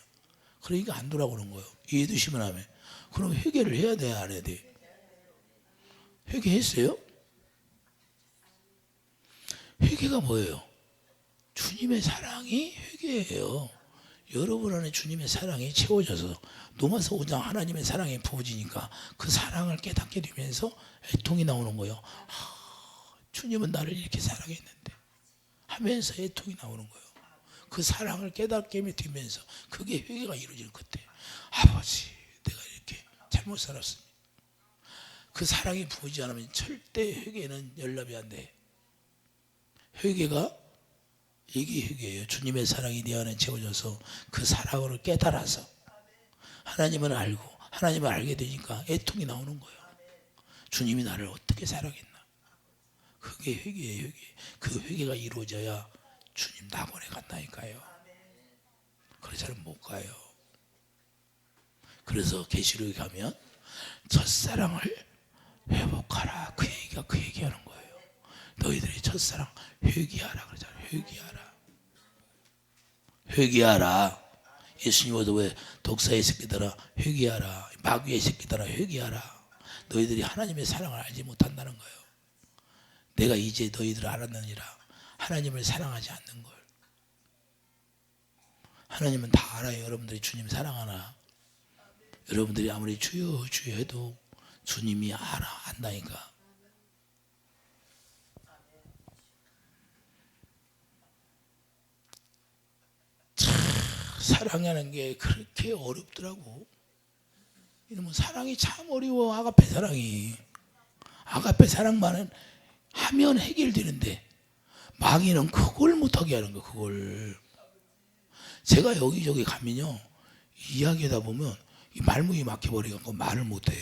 그러니까 안 돌아오는 거예요. 이해되시면 하면. 그럼 회개를 해야 돼 안 해야 돼? 회개했어요? 회개가 뭐예요? 주님의 사랑이 회개예요. 여러분 안에 주님의 사랑이 채워져서 로마서 5장 하나님의 사랑이 부어지니까 그 사랑을 깨닫게 되면서 애통이 나오는 거예요. 주님은 나를 이렇게 사랑했는데 하면서 애통이 나오는 거예요. 그 사랑을 깨닫게 되면서 그게 회개가 이루어지는 그때. 아버지, 내가 이렇게 잘못 살았습니다. 그 사랑이 부어지지 않으면 절대 회개는 연락이 안 돼. 회개가 이게 회개예요. 주님의 사랑이 내 안에 채워져서 그 사랑을 깨달아서 하나님을 알고 하나님을 알게 되니까 애통이 나오는 거예요. 주님이 나를 어떻게 사랑했나. 그게 회개예요. 회개. 그 회개가 이루어져야 주님 낙원에 간다니까요. 그래서는 못 가요. 그래서 계시록에 가면 첫사랑을 회복하라. 그 얘기하는 거예요. 너희들의 첫사랑 회개하라 그러잖아요. 회개하라. 예수님도 왜 독사의 새끼들아 회개하라. 마귀의 새끼들아 회개하라. 너희들이 하나님의 사랑을 알지 못한다는 거예요. 내가 이제 너희들을 알았느니라. 하나님을 사랑하지 않는 걸. 하나님은 다 알아요. 여러분들이 주님 사랑하나. 여러분들이 아무리 주여 주여 해도 주님이 안다니까. 사랑하는 게 그렇게 어렵더라고. 이러면 사랑이 참 어려워. 아가페 사랑이. 아가페 사랑만은 하면 해결되는데 마귀는 그걸 못하게 하는 거야. 그걸. 제가 여기저기 가면요 이야기하다 보면 이 말문이 막혀버려갖고 말을 못해.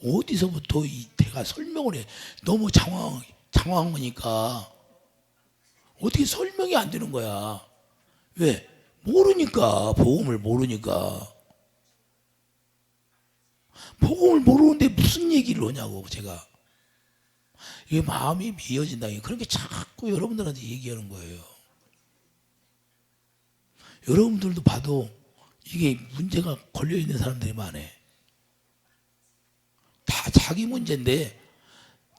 어디서부터 내가 설명을 해. 너무 장황하니까 어떻게 설명이 안 되는 거야. 왜? 모르니까. 복음을 모르니까. 복음을 모르는데 무슨 얘기를 하냐고 제가. 이게 마음이 미어진다. 그렇게 자꾸 여러분들한테 얘기하는 거예요. 여러분들도 봐도 이게 문제가 걸려있는 사람들이 많아. 다 자기 문제인데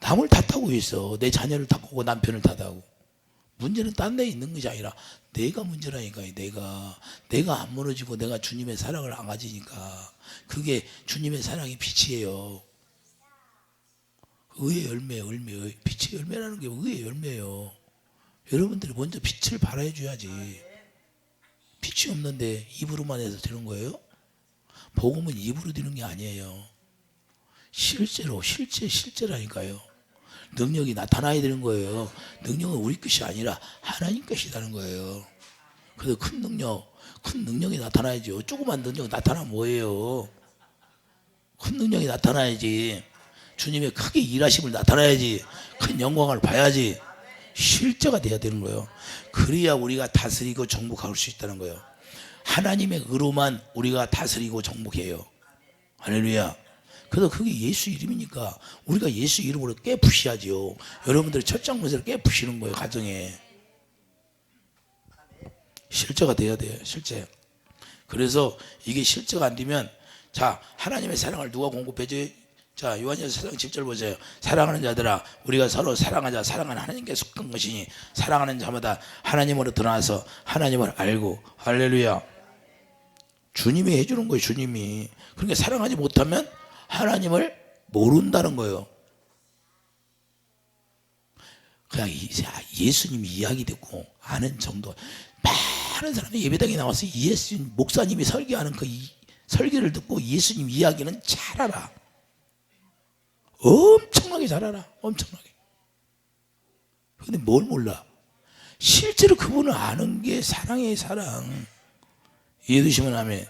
남을 탓하고 있어. 내 자녀를 탓하고 남편을 탓하고. 문제는 딴 데 있는 것이 아니라 내가 문제라니까요. 내가 안 무너지고 내가 주님의 사랑을 안 가지니까. 그게 주님의 사랑이 빛이에요. 의의 열매예요. 빛의 열매라는 게 의의 열매예요. 여러분들이 먼저 빛을 발하해 줘야지. 빛이 없는데 입으로만 해서 되는 거예요? 복음은 입으로 되는 게 아니에요. 실제라니까요. 능력이 나타나야 되는 거예요. 능력은 우리 것이 아니라 하나님 것이라는 거예요. 그래서 큰 능력이 나타나야죠. 조그만 능력 나타나면 뭐예요? 큰 능력이 나타나야지. 주님의 크게 일하심을 나타나야지. 큰 영광을 봐야지. 실제가 돼야 되는 거예요. 그래야 우리가 다스리고 정복할 수 있다는 거예요. 하나님의 의로만 우리가 다스리고 정복해요. 할렐루야. 그래서 그게 예수 이름이니까 우리가 예수 이름으로 깨부셔야죠. 여러분들이 첫 장면에서 깨부시는 거예요. 가정에. 실제가 돼야 돼요. 실제. 그래서 이게 실제가 안 되면 자 하나님의 사랑을 누가 공급해줘요? 자 요한일서 4장 10절 보세요. 사랑하는 자들아 우리가 서로 사랑하자. 사랑은 하나님께 속한 것이니 사랑하는 자마다 하나님으로 드러나서 하나님을 알고. 할렐루야. 주님이 해주는 거예요. 주님이. 그러니까 사랑하지 못하면 하나님을 모른다는 거예요. 그냥 예수님 이야기 듣고 아는 정도. 많은 사람이 예배당에 나와서 예수님 목사님이 설교하는 그 설교를 듣고 예수님 이야기는 잘 알아. 엄청나게 잘 알아. 엄청나게. 근데 뭘 몰라? 실제로 그분을 아는 게 사랑의 사랑. 이해되시면 아멘.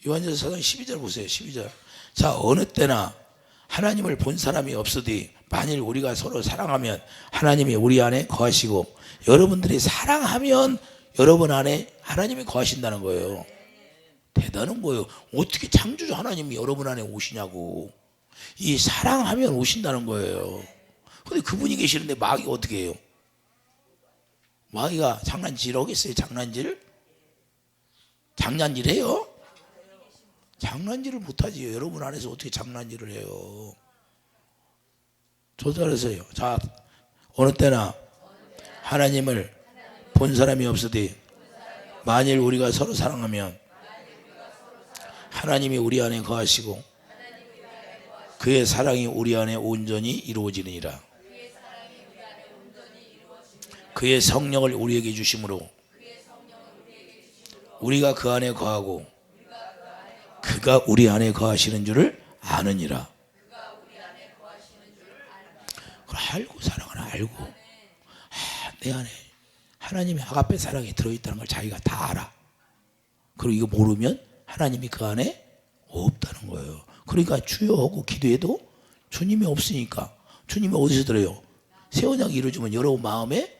요한일서 4장 12절 보세요. 12절. 자, 어느 때나 하나님을 본 사람이 없으되 만일 우리가 서로 사랑하면 하나님이 우리 안에 거하시고, 여러분들이 사랑하면 여러분 안에 하나님이 거하신다는 거예요. 대단한 거예요. 어떻게 창조주 하나님이 여러분 안에 오시냐고. 이 사랑하면 오신다는 거예요. 근데 그분이 계시는데 마귀가 어떻게 해요? 마귀가 장난질 하겠어요? 장난질 해요? 장난질을 못하지. 여러분 안에서 어떻게 장난질을 해요? 조절하세요. 자, 어느 때나 하나님을 본 사람이 없으되 만일 우리가 서로 사랑하면 하나님이 우리 안에 거하시고 그의 사랑이 우리 안에 온전히 이루어지느니라. 그의 성령을 우리에게 주심으로 우리가 그 안에 거하고 그가 우리 안에 거하시는 줄을 아느니라. 그걸 알고 사랑을 알고, 내 안에 하나님의 아가페 사랑이 들어있다는 걸 자기가 다 알아. 그리고 이거 모르면 하나님이 그 안에 없다는 거예요. 그러니까 주여 하고 기도해도 주님이 없으니까. 주님이 어디서 들어요? 새 언약이 이루어지면 여러분 마음에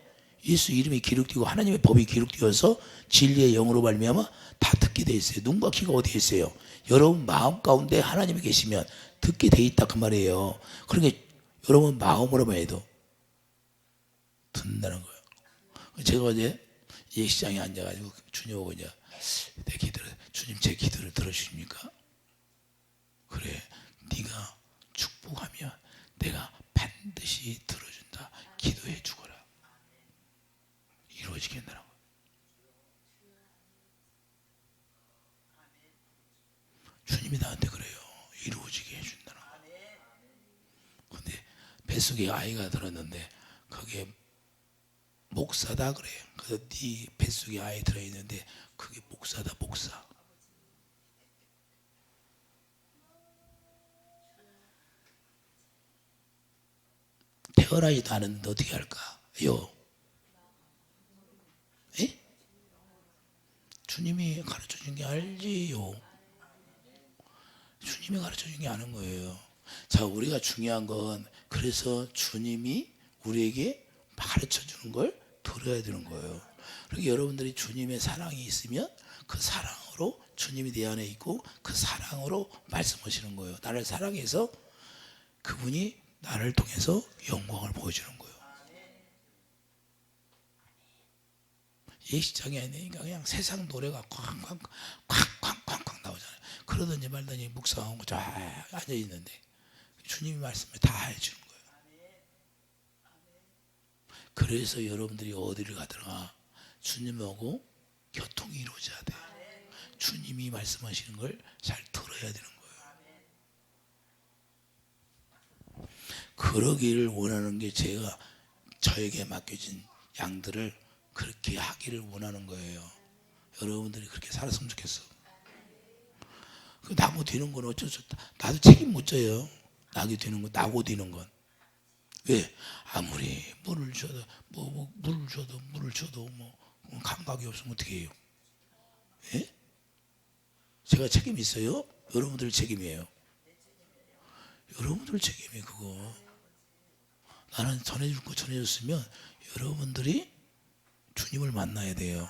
예수 이름이 기록되고 하나님의 법이 기록되어서 진리의 영으로 말미암아 다 듣게 돼 있어요. 눈과 귀가 어디에 있어요? 여러분 마음 가운데 하나님이 계시면 듣게 돼 있다 그 말이에요. 그러니까 여러분 마음으로만 해도 듣는다는 거예요. 제가 어제 예식장에 앉아가지고 주님하고 이제 내 기도를, 주님 제 기도를 들어주십니까? 그래, 네가 축복하면 내가 반드시 들어준다. 기도해 주거라. 이루어지겠다는 거예요. 주님이 나한테 그래요. 이루어지게 해준다는 거예요. 근데 뱃속에 아이가 들었는데 그게 목사다 그래요. 그래서 네 뱃속에 아이 들어있는데 그게 목사다, 목사. 태어나지도 않았는데 어떻게 할까요? 에? 주님이 가르쳐 준 게 알지요. 주님이 가르쳐 준 게 아는 거예요. 자, 우리가 중요한 건 그래서 주님이 우리에게 가르쳐 주는 걸 들어야 되는 거예요. 그러니까 여러분들이 주님의 사랑이 있으면 그 사랑으로 주님이 내 안에 있고 그 사랑으로 말씀하시는 거예요. 나를 사랑해서 그분이 나를 통해서 영광을 보여주는 거예요. 예식장이 아니니까 그냥 세상 노래가 쾅쾅 나오잖아요. 그러든지 말든지 묵상하고 쫙 앉아있는데 주님이 말씀을 다 해주는 거예요. 그래서 여러분들이 어디를 가더라 주님하고 교통이 이루어져야 돼. 주님이 말씀하시는 걸 잘 들어야 되는 거예요. 그러기를 원하는 게 제가 저에게 맡겨진 양들을 그렇게 하기를 원하는 거예요. 여러분들이 그렇게 살았으면 좋겠어. 나고 되는 건 어쩔 수 없다. 나도 책임 못 져요. 나게 되는 건, 나고 되는 건. 왜? 아무리 물을 줘도 물을 줘도 감각이 없으면 어떻게 해요? 예? 제가 책임 있어요? 여러분들 책임이에요. 여러분들 책임이에요. 그거 나는 전해줄 거 전해줬으면 여러분들이 주님을 만나야 돼요.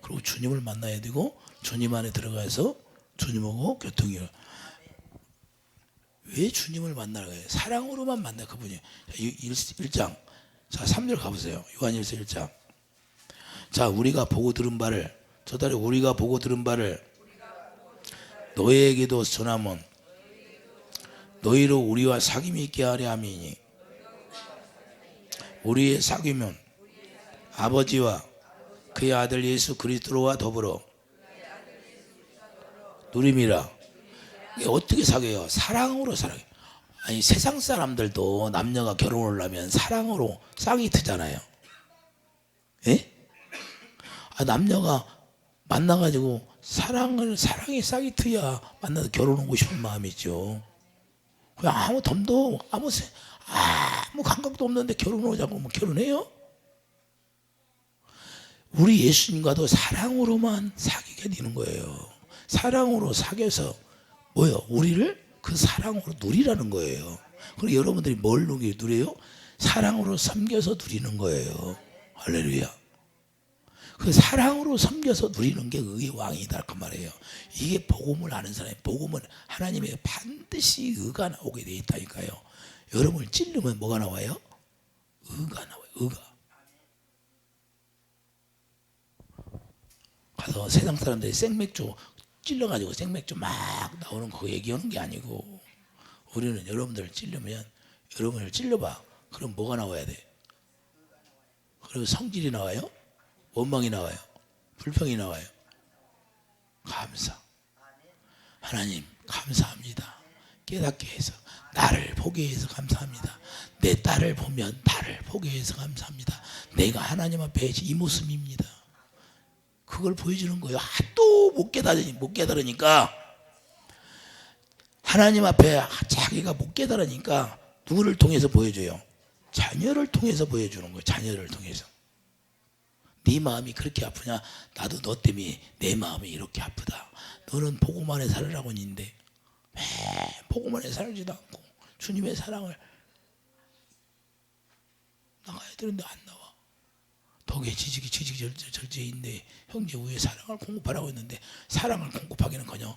그리고 주님을 만나야 되고 주님 안에 들어가서 주님하고 교통이요. 왜 주님을 만나는 거예요? 사랑으로만 만나. 그분이 1장 자 3절 가보세요. 요한일서 1장. 자, 우리가 보고 들은 바를, 저달에 우리가 보고 들은 바를 너희에게도 전하면 너희로 우리와 사귐이 있게 하려 함이니, 우리의 사귐은 아버지와 그의 아들 예수 그리스도와 더불어 누림이라. 어떻게 사귀어요? 사랑으로 사랑해요. 아니, 세상 사람들도 남녀가 결혼을 하면 사랑으로 싹이 트잖아요. 예? 남녀가 만나가지고 사랑이 싹이 트야 만나서 결혼하고 싶은 마음이죠. 그냥 아무 덤도 아무 감각도 없는데 결혼하자고 결혼해요? 우리 예수님과도 사랑으로만 사귀게 되는 거예요. 사랑으로 사귀어서 뭐요? 우리를 그 사랑으로 누리라는 거예요. 그리고 여러분들이 뭘 누려요? 사랑으로 섬겨서 누리는 거예요. 할렐루야. 그 사랑으로 섬겨서 누리는 게 의의 왕이다 그 말이에요. 이게 복음을 아는 사람이, 복음은 하나님의 반드시 의가 나오게 돼 있다니까요. 여러분을 찔르면 뭐가 나와요? 의가 나와요. 의가. 가서 세상 사람들이 생맥주 찔러가지고 생맥주 막 나오는 거 얘기하는 게 아니고, 우리는 여러분들을 찔르면, 여러분을 찔러봐. 그럼 뭐가 나와야 돼? 그리고 성질이 나와요? 원망이 나와요? 불평이 나와요? 감사. 하나님 감사합니다. 깨닫게 해서, 나를 보게 해서 감사합니다. 내 딸을 보면 나를 보게 해서 감사합니다. 내가 하나님 앞에 이 모습입니다. 그걸 보여주는 거예요. 또 못 깨달으니까, 하나님 앞에 자기가 못 깨달으니까 누구를 통해서 보여줘요? 자녀를 통해서 보여주는 거예요. 자녀를 통해서. 네 마음이 그렇게 아프냐? 나도 너 때문에 내 마음이 이렇게 아프다. 너는 복음 안에 살으라고 했는데 왜 복음 안에 살지도 않고 주님의 사랑을 나가야 되는데 안 나와. 덕에 지지기 절제인데 형제 우애 사랑을 공급하라고 했는데, 사랑을 공급하기는커녕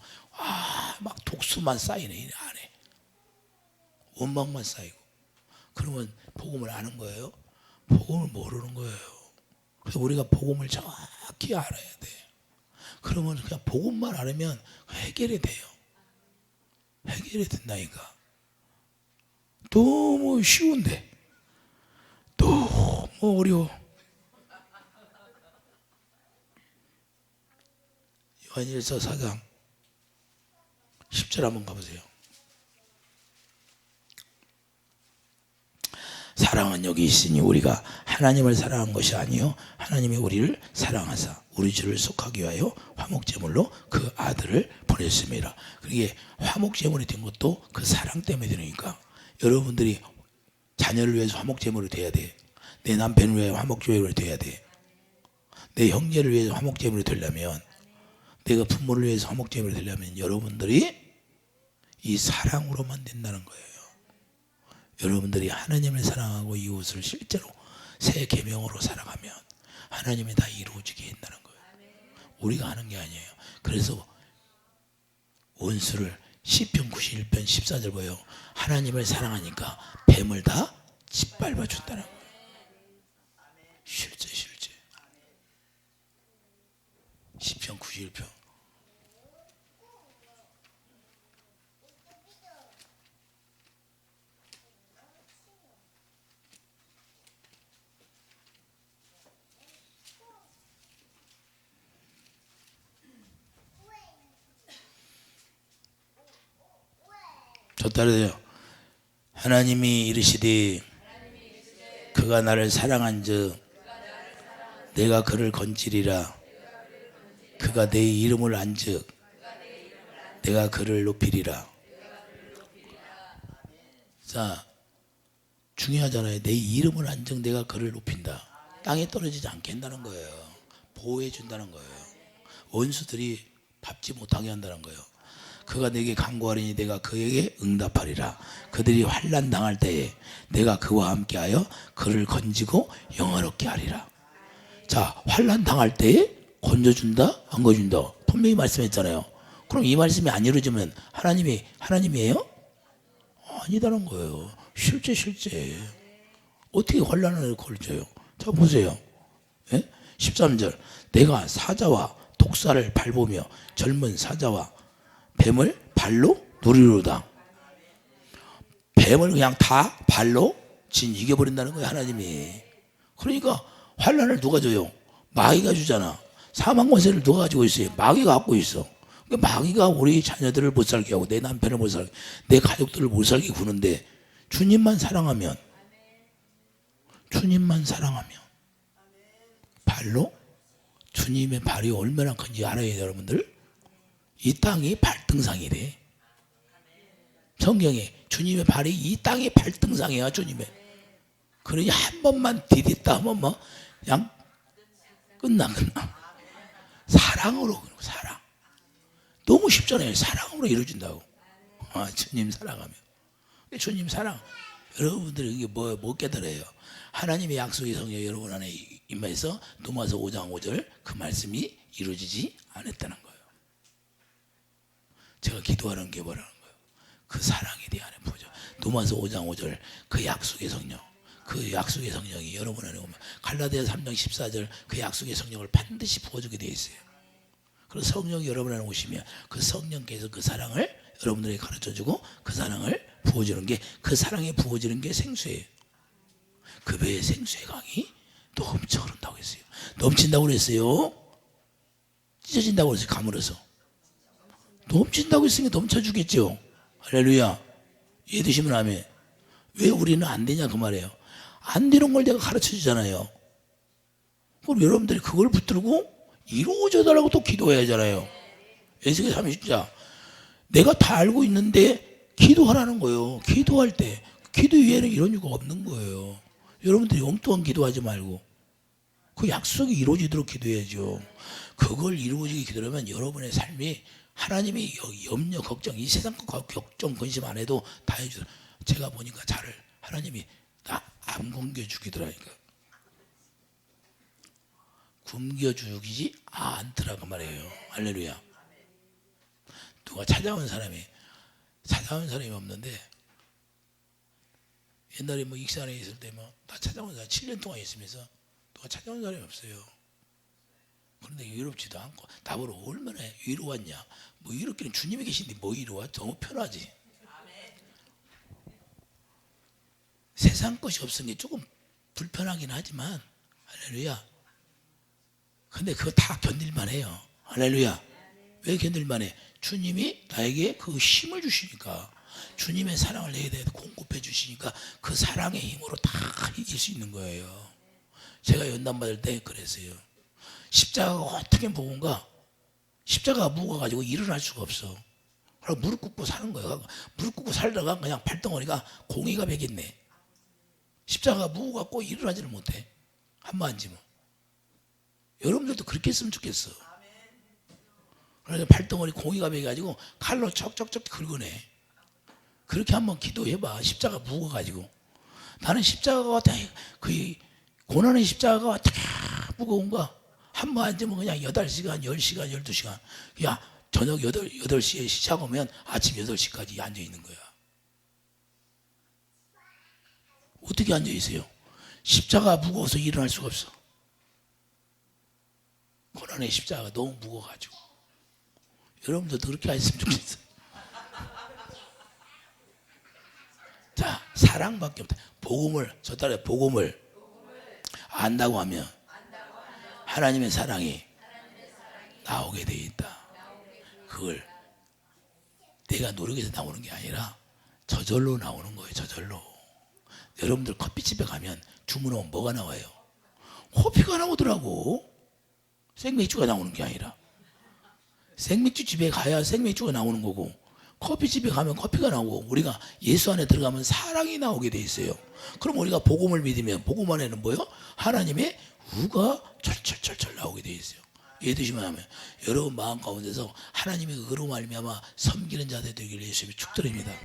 막 독수만 쌓이네 이 안에. 원망만 쌓이고. 그러면 복음을 아는 거예요? 복음을 모르는 거예요. 그래서 우리가 복음을 정확히 알아야 돼. 그러면 그냥 복음만 알으면 해결이 돼요. 해결이 된다니까. 너무 쉬운데 너무 어려워. 요한일서 4장 10절 한번 가보세요. 사랑은 여기 있으니 우리가 하나님을 사랑한 것이 아니요 하나님이 우리를 사랑하사 우리 주를 속하기 위하여 화목제물로 그 아들을 보냈습니다. 그게 화목제물이 된 것도 그 사랑 때문에 되니까, 여러분들이 자녀를 위해서 화목제물이 돼야 돼. 내 남편을 위해 화목제물이 돼야 돼. 내 형제를 위해서 화목제물이 되려면, 내가 부모를 위해서 화목제물이 되려면 여러분들이 이 사랑으로만 된다는 거예요. 여러분들이 하나님을 사랑하고 이웃을 실제로 새 계명으로 살아가면 하나님이 다 이루어지게 한다는 거예요. 우리가 하는 게 아니에요. 그래서 원수를 시편 91편 14절 보여요. 하나님을 사랑하니까 뱀을 다 짓밟아 준다는 거예요. 실제 시편 91편. 저 따르세요. 하나님이 이르시되 그가 나를 사랑한즉 내가 그를 건지리라. 그가 내 이름을 안즉 내가 그를 높이리라. 자, 중요하잖아요. 내 이름을 안즉 내가 그를 높인다. 땅에 떨어지지 않게 한다는 거예요. 보호해 준다는 거예요. 원수들이 밟지 못하게 한다는 거예요. 그가 내게 간구하리니 내가 그에게 응답하리라. 그들이 환난 당할 때에 내가 그와 함께하여 그를 건지고 영화롭게 하리라. 자, 환난 당할 때에 건져준다? 안 건져준다? 분명히 말씀했잖아요. 그럼 이 말씀이 안 이루어지면 하나님이에요? 아니다는 거예요. 실제 어떻게 환난을 걸쳐요? 자, 보세요. 13절 내가 사자와 독사를 밟으며 젊은 사자와 뱀을 발로 누리로다. 뱀을 그냥 다 발로 이겨버린다는 거예요, 하나님이. 그러니까 환난을 누가 줘요? 마귀가 주잖아. 사망 권세를 누가 가지고 있어요? 마귀가 갖고 있어. 그러니까 마귀가 우리 자녀들을 못 살게 하고 내 남편을 못 살게, 내 가족들을 못 살게 구는데, 주님만 사랑하면 발로, 주님의 발이 얼마나 큰지 알아요, 여러분들? 이 땅이 발등상이래. 성경에 주님의 발이 이 땅이 발등상이야. 주님의. 그러니 한 번만 디딜다 하면 그냥 끝나. 사랑으로, 사랑. 너무 쉽잖아요. 사랑으로 이루어진다고. 주님 사랑하며. 주님 사랑. 여러분들이 이게 뭐 깨달아요? 하나님의 약속의 성령 여러분 안에 임해서 도마서 5장 5절 그 말씀이 이루어지지 않았다는 거예요. 제가 기도하는 게 뭐라는 거예요? 그 사랑에 대한 부죠. 도마서 5장 5절 그 약속의 성령, 그 약속의 성령이 여러분 안에 오면 갈라디아 3장 14절 그 약속의 성령을 반드시 부어주게 되어 있어요. 그래서 성령이 여러분 안에 오시면 그 성령께서 그 사랑을 여러분들에게 가르쳐주고 그 사랑을 부어주는 게, 그 사랑에 부어지는 게 생수예요. 그 배에 생수의 강이 넘쳐 흐른다고 했어요. 넘친다고 그랬어요. 찢어진다고 그랬어요. 가물어서. 넘친다고 했으니까 넘쳐주겠죠. 할렐루야. 이해되시면 아멘. 왜 우리는 안 되냐 그 말이에요. 안 되는 걸 내가 가르쳐 주잖아요. 그럼 여러분들이 그걸 붙들고 이루어져 달라고 또 기도해야 하잖아요. 에스겔 30장. 내가 다 알고 있는데 기도하라는 거예요. 기도할 때 기도 위에는 이런 이유가 없는 거예요. 여러분들이 엉뚱한 기도하지 말고 그 약속이 이루어지도록 기도해야죠. 그걸 이루어지게 기도하면 여러분의 삶이 하나님의 염려, 걱정, 이 세상 걱정, 근심 안 해도 다 해주세요. 제가 보니까 저를 하나님이 나 안 굶겨주기더라니까. 굶겨주기지 않더라고 말이에요. 할렐루야. 누가 찾아온 사람이 없는데, 옛날에 뭐 익산에 있을 때 뭐 나 찾아온 사람 7년 동안 있으면서 누가 찾아온 사람이 없어요. 그런데 위롭지도 않고 나보러 얼마나 위로왔냐. 뭐 이렇게는 주님이 계신데 뭐 위로와? 너무 편하지. 세상 것이 없은 게 조금 불편하긴 하지만 할렐루야. 근데 그거 다 견딜만 해요. 할렐루야. 왜 견딜만 해? 주님이 나에게 그 힘을 주시니까, 주님의 사랑을 내게 대해 공급해 주시니까 그 사랑의 힘으로 다 이길 수 있는 거예요. 제가 연단 받을 때 그랬어요. 십자가가 어떻게 무거운가? 십자가가 무거워가지고 일어날 수가 없어. 그래서 무릎 꿇고 사는 거야. 무릎 꿇고 살다가 그냥 발덩어리가 공이가 베겠네. 십자가가 무거워갖고 일어나지를 못해. 한번 앉으면. 여러분들도 그렇게 했으면 좋겠어. 그래서 발덩어리 공이가 베가지고 칼로 척척척 긁어내. 그렇게 한번 기도해봐. 십자가 무거워가지고. 나는 십자가가 그 고난의 십자가가 어떻게 무거운가? 한번 앉으면 그냥 8시간, 10시간, 12시간. 야, 저녁 8시에 시작하면 아침 8시까지 앉아있는 거야. 어떻게 앉아있어요? 십자가 무거워서 일어날 수가 없어. 고난의 십자가가 너무 무거워가지고. 여러분들도 그렇게 하셨으면 좋겠어요. 자, 사랑밖에 없다. 복음을, 저 딸의 복음을 안다고 하면 하나님의 사랑이 나오게 되어 있다. 그걸 내가 노력해서 나오는 게 아니라 저절로 나오는 거예요. 저절로. 여러분들 커피집에 가면 주문하면 뭐가 나와요? 커피가 나오더라고. 생맥주가 나오는 게 아니라. 생맥주 집에 가야 생맥주가 나오는 거고, 커피집에 가면 커피가 나오고, 우리가 예수 안에 들어가면 사랑이 나오게 돼 있어요. 그럼 우리가 복음을 믿으면 복음 안에는 뭐요? 하나님의 우가 철철철철 나오게 돼 있어요. 이해되시면 하면 여러분 마음 가운데서 하나님의 의로 말미암아 섬기는 자들 되기를 예수님이 축도드립니다.